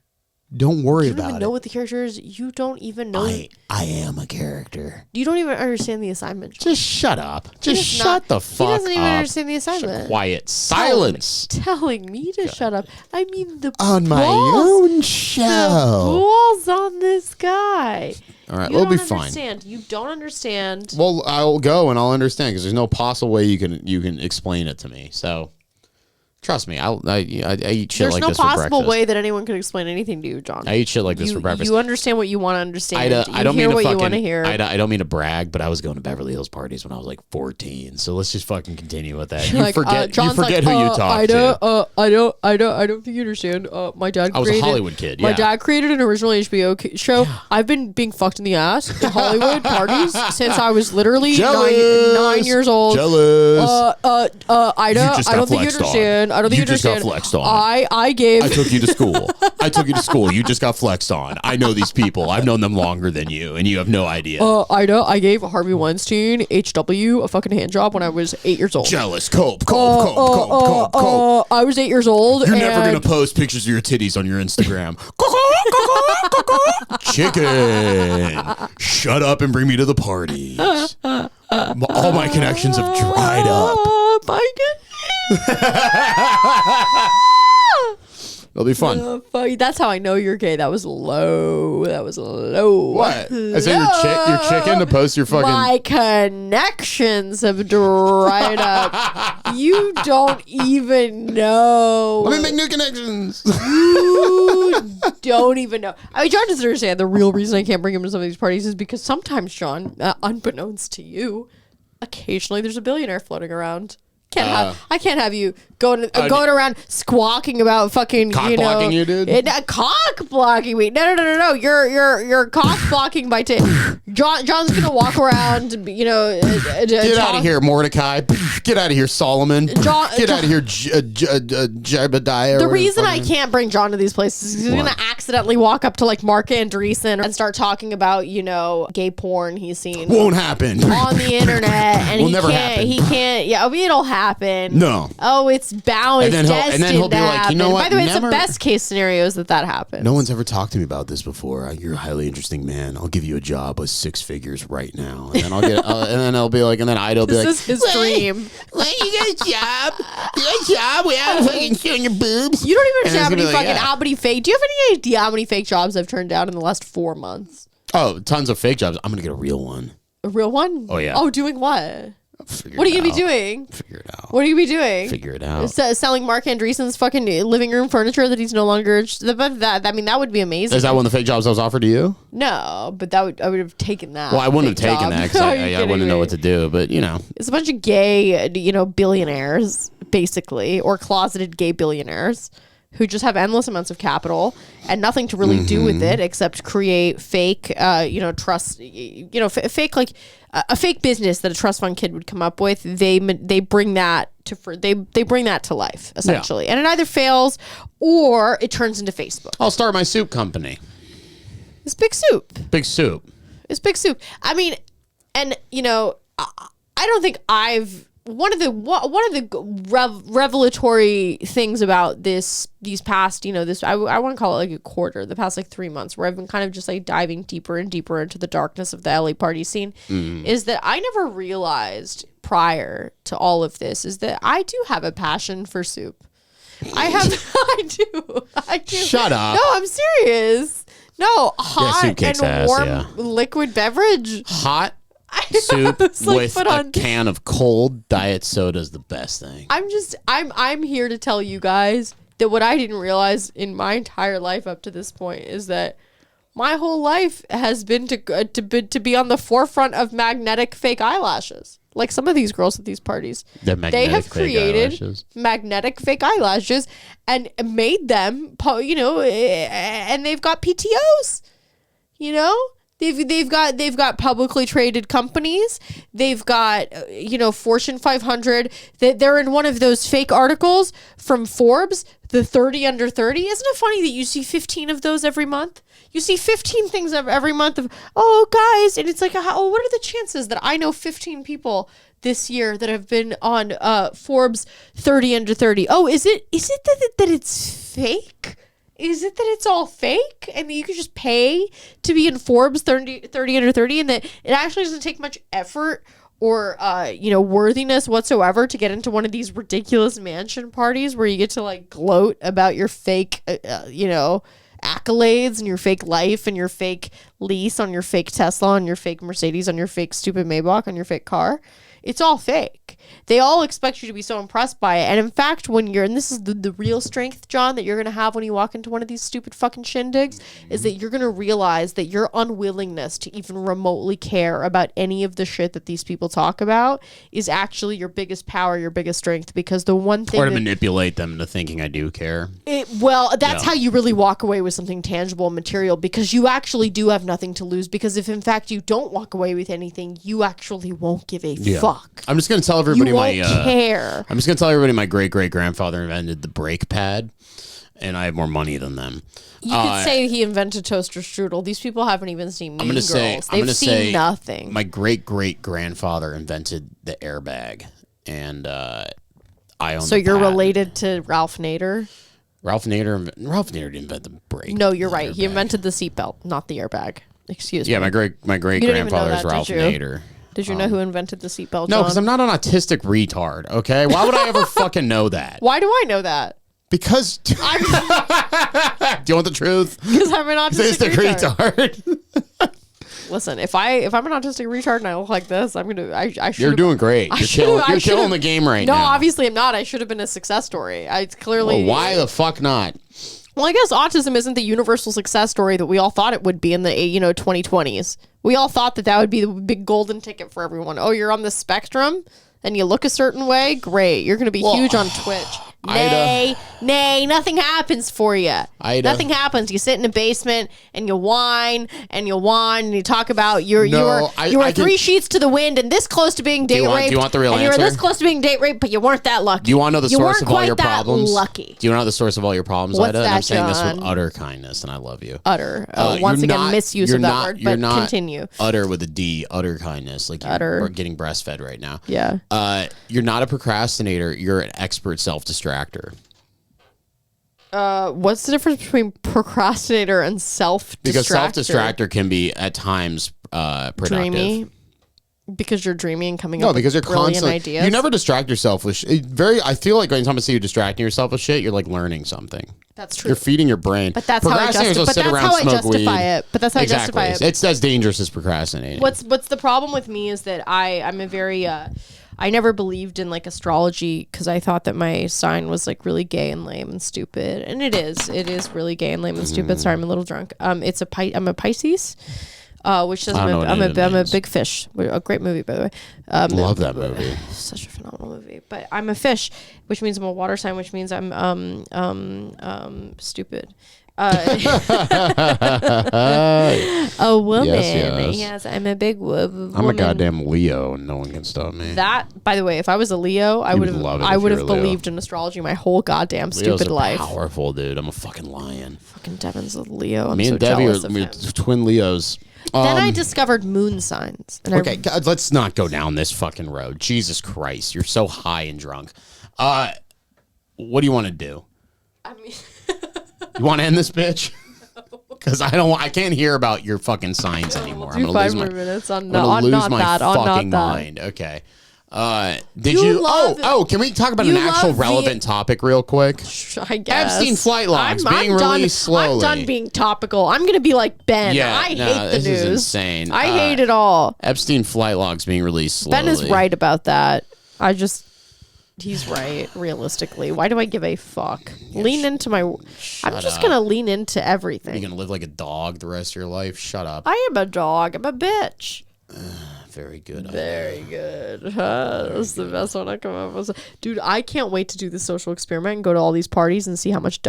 Don't worry about it. You don't even know what the character is. You don't even know. I am a character. You don't even understand the assignment. Just shut up. Just shut the fuck up. He doesn't even understand the assignment. Quiet. Silence. Telling me to shut up. I mean the on my own show. The balls on this guy. All right, we'll be fine. You don't understand. Well, I'll go and I'll understand because there's no possible way you can explain it to me. So. Trust me, I eat shit like this for breakfast. There's no possible way that anyone could explain anything to you, John. I eat shit like this for breakfast. You understand what you want to understand. I don't mean to you want to hear. I don't mean to brag, but I was going to Beverly Hills parties when I was like 14. So let's just fucking continue with that. You forget who you talk to. I don't think you understand. My dad. I was a Hollywood kid. My dad created an original HBO show. Yeah. I've been being fucked in the ass at Hollywood parties since I was literally 9 years old. Jealous. Ida, I don't think you understand. I don't think you understand. Got flexed on. I took you to school. I took you to school. You just got flexed on. I know these people. I've known them longer than you, and you have no idea. I gave Harvey Weinstein HW a fucking hand job when I was 8 years old. Jealous. Cope. I was 8 years old. You're never gonna post pictures of your titties on your Instagram. Chicken. Shut up and bring me to the parties. All my connections have dried up. It'll be fun. That's how I know you're gay. That was low. What? I said your chicken to post your fucking... My connections have dried up. You don't even know. Let me make new connections. You don't even know. I mean, John doesn't understand the real reason I can't bring him to some of these parties is because sometimes, John, unbeknownst to you, occasionally there's a billionaire floating around. I can't have you going around squawking about fucking blocking you, dude. Cock blocking me. No. You're cock blocking my John's gonna walk around. Get out of here, Mordecai. Get out of here, Solomon. Get out of here, Jebediah. The reason I can't bring John to these places is he's gonna accidentally walk up to like Mark Andreessen and start talking about gay porn he's seen. Won't happen on the internet, and will never happen. He can't. Yeah, I mean, it'll happen. No. Oh, it's bound. And then he'll be like, you know what? By the way, it's the best case scenario is that happens. No one's ever talked to me about this before. You're a highly interesting man. I'll give you a job with 6 figures right now, and then I'll get. And then I'll be like, and then Ida'll be like, this is his dream. Wait, you got a job? You got a job without fucking showing your boobs? You don't even understand how many fake. Do you have any idea how many fake jobs I've turned down in the last 4 months? Oh, tons of fake jobs. I'm gonna get a real one. A real one? Oh yeah. Oh, doing what? What are you gonna be doing? Figure it out. What are you gonna be doing? Figure it out. Selling Mark Andreessen's fucking living room furniture that he's no longer. That would be amazing. Is that one of the fake jobs that was offered to you? No, but I would have taken that. Well, I wouldn't have taken job. that because I wouldn't know what to do. But It's a bunch of gay, billionaires, basically, or closeted gay billionaires who just have endless amounts of capital and nothing to really do with it except create fake, trust, fake like a fake business that a trust fund kid would come up with. They bring that they bring that to life essentially, and it either fails or it turns into Facebook. I'll start my soup company. It's Big Soup. Big Soup. It's Big Soup. I mean, and I don't think one of the revelatory things about these past, I want to call it like a quarter, the past like 3 months, where I've been kind of just like diving deeper and deeper into the darkness of the LA party scene, is that I never realized prior to all of this is that I do have a passion for soup. I do. Shut up. No, I'm serious. No, hot soup kicks and ass, warm yeah. liquid beverage. Hot soup with a can of cold diet soda is the best thing. I'm here to tell you guys that what I didn't realize in my entire life up to this point is that my whole life has been to be on the forefront of magnetic fake eyelashes. Like some of these girls at these parties, they have created magnetic fake eyelashes and made them, and they've got PTOs, They've got publicly traded companies. They've got Fortune 500. They're in one of those fake articles from Forbes, the 30 under 30. Isn't it funny that you see 15 of those every month? You see 15 things every month of, oh guys, and it's like, what are the chances that I know 15 people this year that have been on Forbes 30 under 30? Oh, is it that it's fake? Is it that it's all fake and that you can just pay to be in Forbes 30 under 30 and that it actually doesn't take much effort or, worthiness whatsoever to get into one of these ridiculous mansion parties where you get to like gloat about your fake, accolades and your fake life and your fake lease on your fake Tesla, on your fake Mercedes, on your fake stupid Maybach, on your fake car. It's all fake. They all expect you to be so impressed by it. And in fact, and this is the real strength, John, that you're going to have when you walk into one of these stupid fucking shindigs, is that you're going to realize that your unwillingness to even remotely care about any of the shit that these people talk about is actually your biggest power, your biggest strength. Because the one thing, or to manipulate them into thinking I do care. That's how you really walk away with something tangible and material, because you actually do have nothing to lose. Because if in fact you don't walk away with anything, you actually won't give a fuck. I'm just gonna tell everybody you won't care. I'm just gonna tell everybody my great grandfather invented the brake pad, and I have more money than them. You could say he invented toaster strudel. These people haven't even seen Mean Girls. They've seen nothing. My great grandfather invented the airbag, and I own. So you're related to Ralph Nader. Ralph Nader didn't invent the brake. No, you're right. He invented the seatbelt, not the airbag. Excuse me. Yeah, my great grandfather is Ralph Nader. Did you know who invented the seatbelt? No, because I'm not an autistic retard. Okay, why would I ever fucking know that? Why do I know that? Because do you want the truth? Because I'm an autistic retard. Listen, if I'm an autistic retard and I look like this, You're doing great. You're killing the game right now. No, obviously I'm not. I should have been a success story. I clearly. Well, why the fuck not? Well, I guess autism isn't the universal success story that we all thought it would be in the 2020s. We all thought that would be the big golden ticket for everyone. Oh, you're on the spectrum and you look a certain way? Great. You're going to be huge on Twitch. Nay, nothing happens for you. Nothing happens. You sit in a basement and you whine and you talk about you were 3 sheets to the wind and this close to being date raped. Do you want the real answer? You were this close to being date raped, but you weren't that lucky. Do you want to know the source of all your problems? Lucky. Do you want to know the source of all your problems, What's Ida? that, And I'm saying this John? with utter kindness, and I love you. Utter. Once again, misuse of that word, but continue. Utter with a D, utter kindness. Like you're getting breastfed right now. Yeah. You're not a procrastinator. You're an expert self-distractor. What's the difference between procrastinator and self-distractor? Because self-distractor can be at times productive. Dreamy. Because you're dreamy and coming up because with you're brilliant constantly ideas. You never distract yourself with I feel like anytime I see you distracting yourself with shit, you're like learning something. That's true. You're feeding your brain. But that's how I justify it. But that's how I justify it. It's as dangerous as procrastinating. What's the problem with me is that I'm a very I never believed in like astrology because I thought that my sign was like really gay and lame and stupid, and it is really gay and lame and stupid. Sorry, I'm a little drunk. I'm a Pisces, which says I'm a big fish. A great movie, by the way. Love that movie. Such a phenomenal movie. But I'm a fish, which means I'm a water sign, which means I'm stupid. A woman. Yes, I'm a big woman. I'm a goddamn Leo, and no one can stop me. That, by the way, if I was a Leo, I would have believed in astrology my whole goddamn Leo's stupid life. Powerful, dude. I'm a fucking lion. Fucking Devin's a Leo. Me and Debbie are twin Leos. Then I discovered moon signs. And okay, let's not go down this fucking road. Jesus Christ, you're so high and drunk. What do you want to do? I mean, you want to end this bitch? Because I can't hear about your fucking signs anymore. I'm gonna lose my minutes on fucking mind. Okay. Did you? Can we talk about an actual relevant topic real quick? I guess. Epstein flight logs being released slowly. I'm done being topical. I'm gonna be like Ben. I hate the news. This is insane. I hate it all. Epstein flight logs being released slowly. Ben is right about that. He's right, realistically. Why do I give a fuck? Lean into my... I'm just going to lean into everything. You're going to live like a dog the rest of your life? Shut up. I am a dog. I'm a bitch. Very good. Very good. That's the best one I come up with. Dude, I can't wait to do the social experiment and go to all these parties and see how much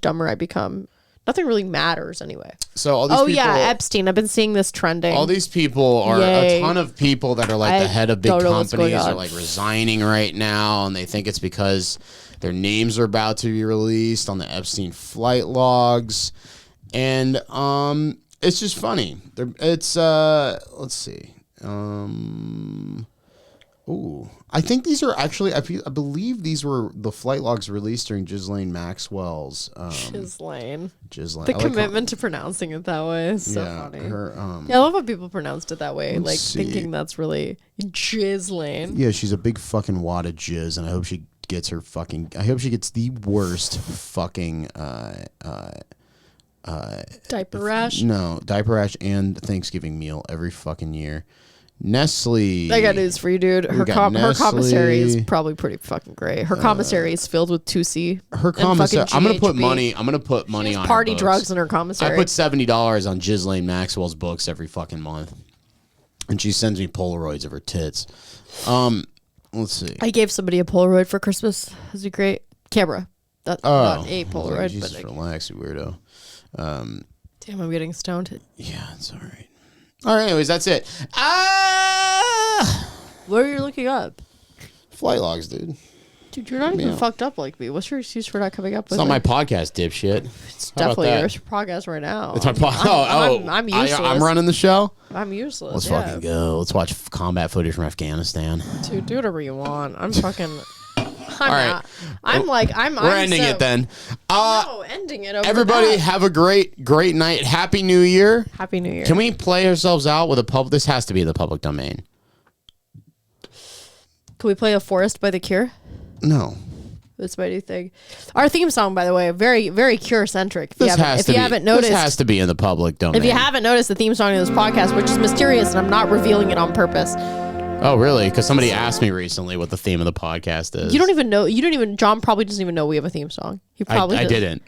dumber I become. Nothing really matters anyway. So all these people, Epstein. I've been seeing this trending. All these people are a ton of people that are like the head of big companies are like resigning right now, and they think it's because their names are about to be released on the Epstein flight logs, and it's just funny. It's let's see. I think these are actually. I believe these were the flight logs released during Ghislaine Maxwell's. Ghislaine. The commitment to pronouncing it that way is so funny. I love how people pronounced it that way, thinking that's really Ghislaine. Yeah, she's a big fucking wad of jizz, and I hope she gets I hope she gets the worst fucking diaper rash. No, diaper rash and Thanksgiving meal every fucking year. Nestle. I got news for you, dude. Her commissary is probably pretty fucking great. Her commissary is filled with 2C. Her commissary. I'm gonna put money on party her drugs in her commissary. I put $70 on Ghislaine Maxwell's books every fucking month, and she sends me Polaroids of her tits. Let's see. I gave somebody a Polaroid for Christmas. It was a great camera. Not a Polaroid. Jesus, relax, you weirdo. Damn, I'm getting stoned. Yeah, it's all right. All right, anyways, that's it. What are you looking up? Flight logs, dude. Dude, you're not even fucked up like me. What's your excuse for not coming up with it? It's not my podcast, dipshit. It's definitely your podcast right now. It's my podcast. I'm useless. I'm running the show? I'm useless. Let's fucking go. Let's watch combat footage from Afghanistan. Dude, do whatever you want. I'm fucking... All right. We're ending it then. No, ending it over everybody have a great night. Happy New Year. Happy New Year. Can we play ourselves out with a public? This has to be the public domain. Can we play A Forest by The Cure? No. That's my new thing. Our theme song, by the way, very, very Cure-centric. If you haven't noticed, this has to be in the public domain. If you haven't noticed the theme song of this podcast, which is mysterious, and I'm not revealing it on purpose. Oh, really? Because somebody asked me recently what the theme of the podcast is. You don't even know. John probably doesn't even know we have a theme song. He probably I didn't.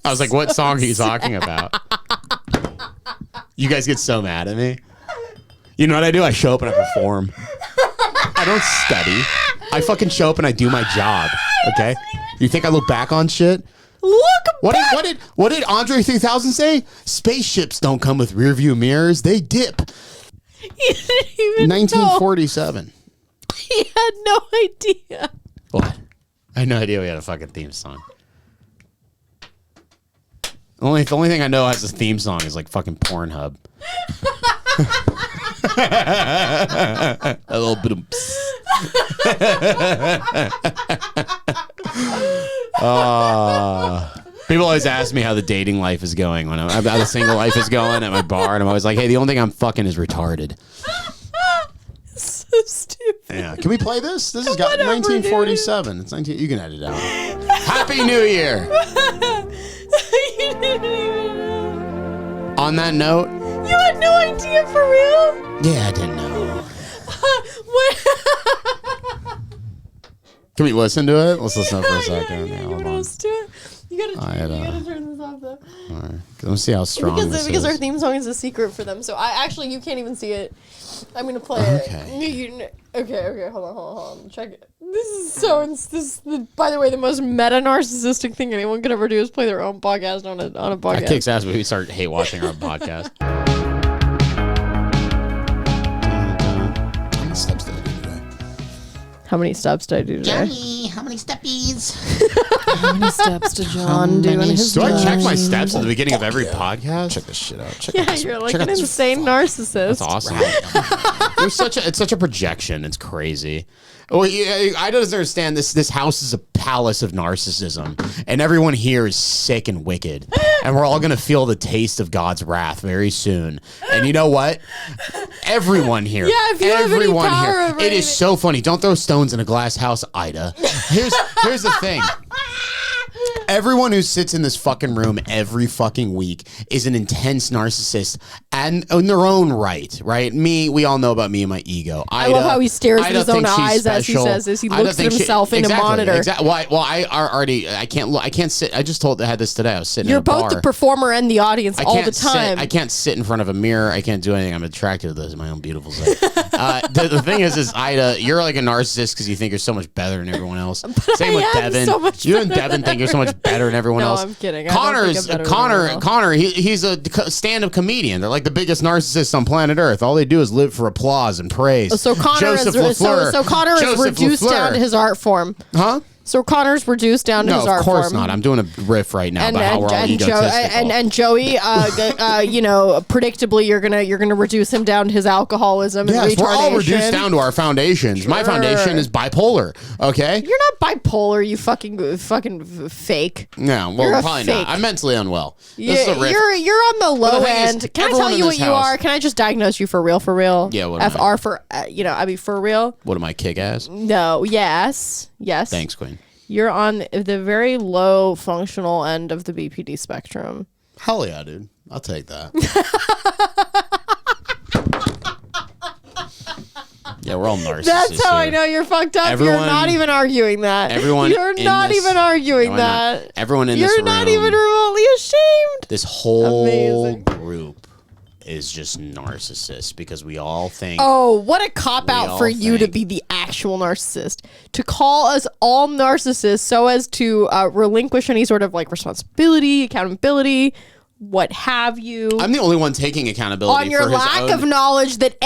I was like, what song are you talking about? You guys get so mad at me. You know what I do? I show up and I perform. I don't study. I fucking show up and I do my job. Okay? You think I look back on shit? What did Andre 3000 say? Spaceships don't come with rear view mirrors. They dip. He didn't even 1947. Know. He had no idea. What? I had no idea we had a fucking theme song. The only thing I know has a theme song is like fucking Pornhub. A little bit of people always ask me how the dating life is going, when how the single life is going at my bar, and I'm always like, hey, the only thing I'm fucking is retarded. So stupid. Yeah. Can we play this? This has got 1947. It's 19. You can edit it out. Happy New Year. You didn't even know. On that note, you had no idea for real? Yeah, I didn't know. What? Can we listen to it? Let's listen to it for a second. Yeah, Hold you want on. us to it? You gotta know. turn this off though. All right. Let's see how strong this Because is. our theme song is a secret for them. So you can't even see it. I'm gonna play it. Okay, hold on. Check it. By the way, the most meta narcissistic thing anyone could ever do is play their own podcast on a podcast. That kicks ass when we start hate watching our podcast. How many steps did I do today? How many steps did I do today? Johnny, how many steppies? How many steps did John do in his Do I check my life? steps at the beginning of every podcast? Check this shit out. Yeah, you're like an insane narcissist. That's awesome. It's such a projection. It's crazy. Well, I don't understand this. This house is a palace of narcissism, and everyone here is sick and wicked, and we're all gonna feel the taste of God's wrath very soon. And you know what? Everyone here, if you have any power over it is so funny. Don't throw stones in a glass house, Ida. Here's the thing. Everyone who sits in this fucking room every fucking week is an intense narcissist and in their own right? We all know about me and my ego. I love how he stares at his own eyes as he says this. He looks at himself in a monitor. Exactly. Well, I can't look. I can't sit. I just had this today. I was sitting. You're in a bar. both the performer and the audience all the time. I can't sit in front of a mirror. I can't do anything. I'm attracted to this, my own beautiful self. The thing is Ida, you're like a narcissist because you think you're so much better than everyone else. Same with Devin. So you and Devin think you're so much better than everyone else. I'm kidding. Connor, he's a stand-up comedian. They're like the biggest narcissists on planet Earth. All they do is live for applause and praise. So Connor is reduced down to his art form. Huh? So Connor's reduced down to his art form. No, of course not. I'm doing a riff right now about how we're all egotistical. And Joey, predictably, you're gonna reduce him down to his alcoholism and retardation. We're all reduced down to our foundations. Sure. My foundation is bipolar. Okay. You're not bipolar. You fucking fake. No, well, probably not. I'm mentally unwell. You're on the low end. Can I tell you what you are? Can I just diagnose you for real? Yeah. What? FR for for real. What am I, kick ass? No. Yes. Thanks, Queen. You're on the very low functional end of the BPD spectrum. Hell yeah, dude. I'll take that. Yeah, we're all narcissists. That's how here. I know you're fucked up. You're not even arguing that. You're not even arguing that. Everyone in this room. You're not even remotely ashamed. This whole group is just narcissists because we all think. Oh, what a cop out for you to be the actual narcissist. To call us all narcissists so as to relinquish any sort of like responsibility, accountability, what have you. I'm the only one taking accountability on your lack of knowledge that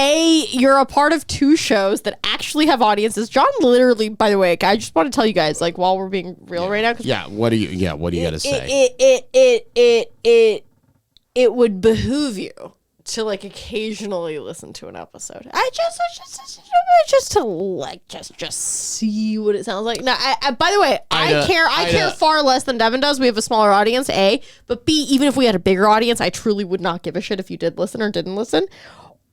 you're a part of two shows that actually have audiences. John literally, by the way, I just want to tell you guys, like, while we're being real right now. Yeah, what do you got to say? It would behoove you to like occasionally listen to an episode. Just see what it sounds like. Now, by the way, I care far less than Devin does. We have a smaller audience, A, but B, even if we had a bigger audience, I truly would not give a shit if you did listen or didn't listen.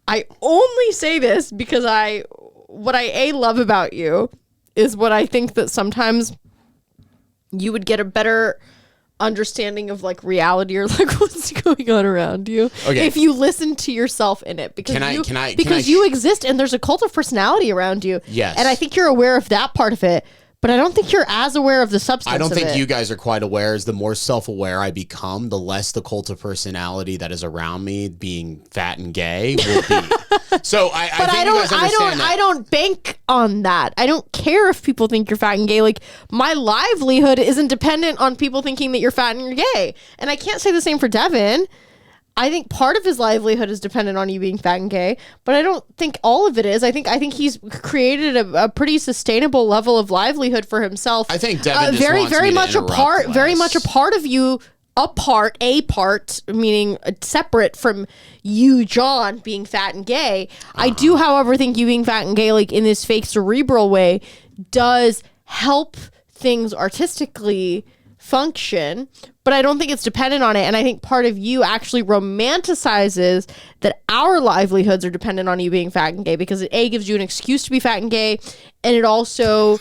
I only say this because what I love about you is what I think that sometimes you would get a better understanding of like reality or like what's going on around you if you listen to yourself in it because you exist and there's a cult of personality around you. Yes. And I think you're aware of that part of it, but I don't think you're as aware of the substance. I don't think it. you guys are quite aware. As the more self-aware I become, the less the cult of personality that is around me, being fat and gay, will be. So I think you guys understand that. I don't bank on that. I don't care if people think you're fat and gay. Like, my livelihood isn't dependent on people thinking that you're fat and you're gay. And I can't say the same for Devin. I think part of his livelihood is dependent on you being fat and gay, but I don't think all of it is. I think he's created a pretty sustainable level of livelihood for himself. I think Devin just very wants very me much to a part, interrupt very less. much a part of you. A part, meaning separate from you, John, being fat and gay. I do, however, think you being fat and gay, like in this fake cerebral way, does help things artistically function, but I don't think it's dependent on it. And I think part of you actually romanticizes that our livelihoods are dependent on you being fat and gay because it gives you an excuse to be fat and gay, and it also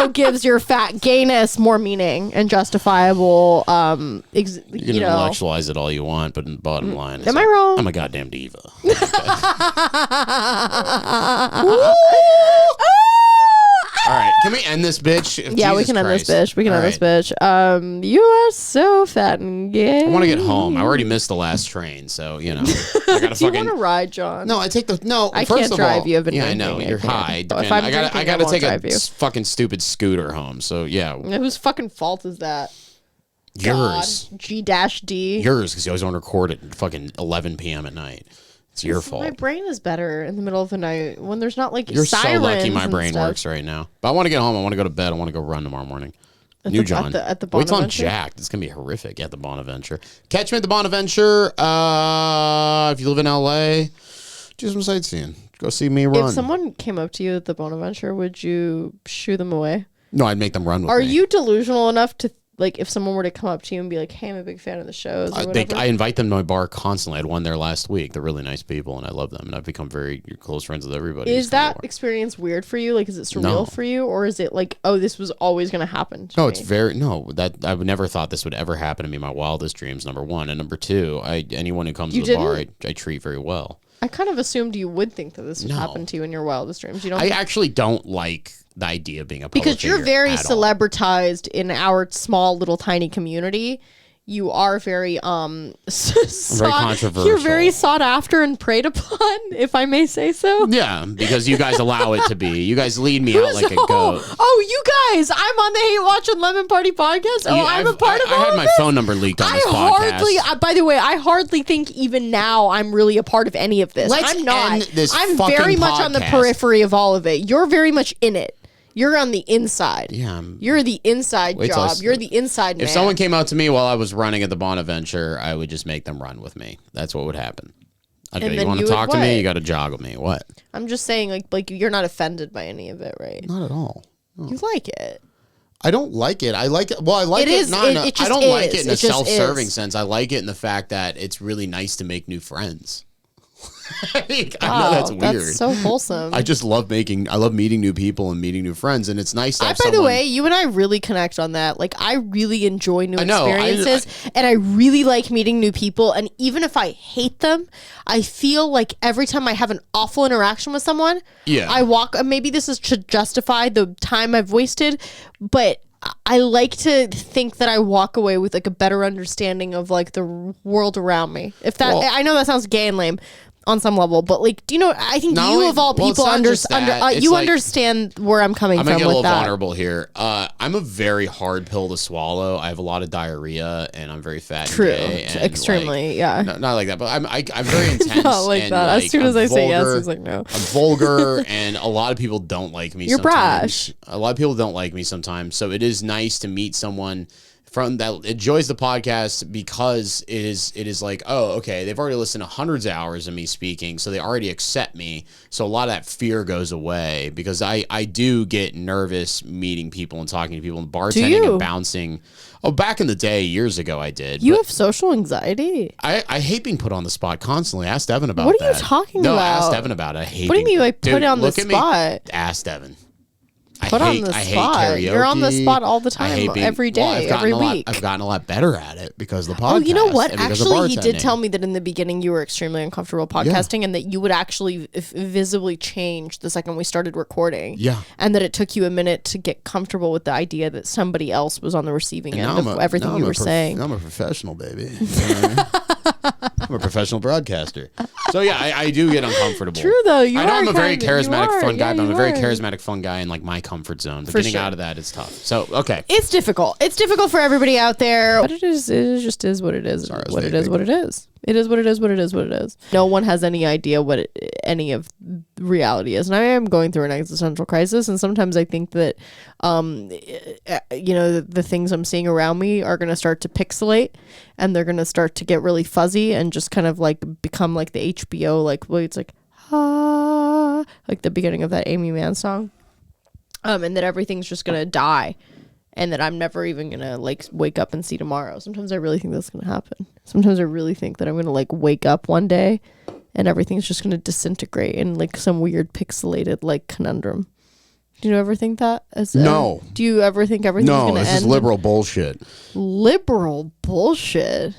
gives your fat gayness more meaning and justifiable. You can intellectualize it all you want, but the bottom line is, am I wrong? I'm a goddamn diva. right, can we end this bitch? Yeah, we Jesus can end Christ. this bitch. We can All end this right. bitch. You are so fat and gay. I want to get home. I already missed the last train, so you know. I gotta Do you fucking. want to ride, John? No, I take the no. I first can't of drive all, you. I've been yeah, I drinking. know I you're can't. high. So if and I'm I gotta drinking, I won't take drive you. fucking stupid scooter home. So yeah, Whose fucking fault is that? yours, G-D. yours, because you always want to record at fucking 11 p.m. at night. It's your fault. My brain is better in the middle of the night when there's not like You're so sirens lucky my and brain stuff. works right now. But I want to get home. I want to go to bed. I want to go run tomorrow morning. At New the- John. at the Wait till I'm Bonaventure? jacked. It's going to be horrific at the Bonaventure. Catch me at the Bonaventure. If you live in LA, do some sightseeing. Go see me run. If someone came up to you at the Bonaventure, would you shoo them away? No, I'd make them run with Are me. you delusional enough to like if someone were to come up to you and be like, "Hey, I'm a big fan of the shows," or whatever? I invite them to my bar constantly. I had one there last week. They're really nice people, and I love them. And I've become very close friends with everybody. Is from the that bar. experience weird for you? Like, is it surreal No. for you, or is it like, oh, this was always going to happen? To No, me? it's very that I would never thought this would ever happen to me in my wildest dreams. Number one, and number two, anyone who comes You to the bar, didn't? I treat very well. I kind of assumed you would think that this would No. happen to you in your wildest dreams. You don't, I actually don't like the idea of being a public because you're figure very at all. celebritized in our small little tiny community. You are very controversial. You're very sought after and preyed upon, if I may say so. Yeah, because you guys allow it to be. You guys lead me out like a goat. Oh, you guys! I'm on the Hate Watch and Lemon Party podcast. Oh, I'm a part of all I had of my this? phone number leaked on I this podcast. hardly. By the way, I hardly think even now I'm really a part of any of this. Let's I'm not. end this I'm fucking very much on the podcast. periphery of all of it. You're very much in it. You're on the inside. Yeah, You're the inside Wait till I job. s- You're the inside man. if someone came out to me while I was running at the Bonaventure, I would just make them run with me. That's what would happen. I'd go, And you then want you to would talk to what? me? You got to joggle me. What? I'm just saying, like you're not offended by any of it, right? Not at all. You like it. I don't like it. I like it. Well, I like It it. is- Not in it a, just I don't like is. it in a It just self-serving is. sense. I like it in the fact that it's really nice to make new friends. I Wow, know that's weird. That's so wholesome. I just love meeting new people and meeting new friends, and it's nice to have by the someone- way, you and I really connect on that. Like, I really enjoy new I know, experiences, and I really like meeting new people. And even if I hate them, I feel like every time I have an awful interaction with someone, Yeah. I walk. Maybe this is to justify the time I've wasted, but I like to think that I walk away with like a better understanding of like the world around me. If that, Well- I know that sounds gay and lame on some level, but like, do you know? I think Not you only- of all well, it's people not just that. It's you like- understand where I'm coming I'm from gonna get a with little that. vulnerable here. I'm a very hard pill to swallow. I have a lot of diarrhea, and I'm very fat. True. and gay, and, Extremely, like, yeah. Not like that, but I'm very intense. Not like and, that. As like, soon as I'm I say yes, vulgar. it's like, no. I'm vulgar, and a lot of people don't like me. You're sometimes. brash. A lot of people don't like me sometimes. So it is nice to meet someone from that enjoys the podcast because it is like, oh, okay, they've already listened to hundreds of hours of me speaking, so they already accept me. So a lot of that fear goes away because I do get nervous meeting people and talking to people and bartending you? and bouncing. Oh, back in the day, years ago, I did. You but have social anxiety. I hate being put on the spot constantly. Ask Devin about What are you that. talking no, about? ask Devin about it. I hate What do you being- mean, like, put Dude, on the look at me. spot? Ask Devin. Put on the I hate spot. karaoke. You're on the spot all the I time, hate being- every day, well, I've gotten every a lot- week. I've gotten a lot better at it because of the podcast. Oh, you know what? and because of Actually, he did bartending. tell me that in the beginning you were extremely uncomfortable podcasting and that you would actually visibly change the second we started recording. Yeah. And that it took you a minute to get comfortable with the idea that somebody else was on the receiving And end now of I'm a- everything now you I'm a were saying. I'm a professional, baby. You know what I mean? I'm a professional broadcaster. So yeah, I do get uncomfortable. True, though. You I know are I'm a very kind of- you charismatic, are. fun guy, Yeah, but I'm a you very are. charismatic, fun guy in like my comfort zone. But For getting sure. out of that is tough. So okay. It's difficult. It's difficult for everybody out there. But it just is what it is. Sorry, I was what it vaping. is, what it is. It is what it is, what it is, what it is. No one has any idea what any of reality is. And I am going through an existential crisis. And sometimes I think that, the things I'm seeing around me are going to start to pixelate and they're going to start to get really fuzzy and just kind of like become like the HBO, like, well, it's like, like the beginning of that Amy Mann song. And that everything's just gonna die, and that I'm never even gonna like wake up and see tomorrow. Sometimes I really think that's gonna happen. Sometimes I really think that I'm gonna like wake up one day, and everything's just gonna disintegrate in like some weird pixelated like conundrum. Do you ever think that? No. Do you ever think everything's No, gonna this end? is liberal bullshit. Liberal bullshit.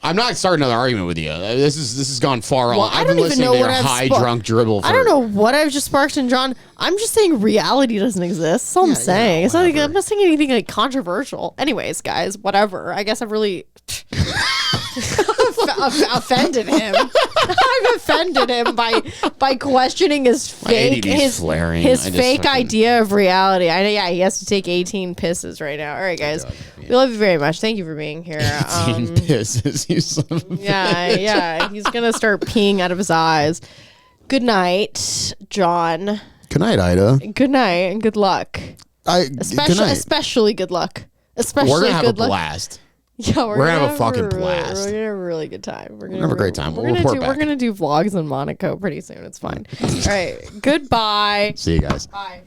I'm not starting another argument with you. This has gone far. Well, I've been listening to your high drunk dribble. I don't know what I've just sparked in John. I'm just saying reality doesn't exist. That's all I'm saying. It's not like, I'm not saying anything like controversial. Anyways, guys, whatever. I guess I've really offended him. I've offended him by questioning his fake fake idea of reality. Yeah, he has to take 18 pisses right now. All right, guys, we love you very much. Thank you for being here. 18 pisses, you son of a bitch. Yeah, he's gonna start peeing out of his eyes. Good night, John. Good night, Ida. Good night and good luck. Especially good luck. Especially we're gonna have good a luck. blast. Yeah, we're gonna have a fucking blast. We're gonna have a really good time. We're gonna have a great time. We're gonna do vlogs in Monaco pretty soon. It's fine. All right. Goodbye. See you guys. Bye.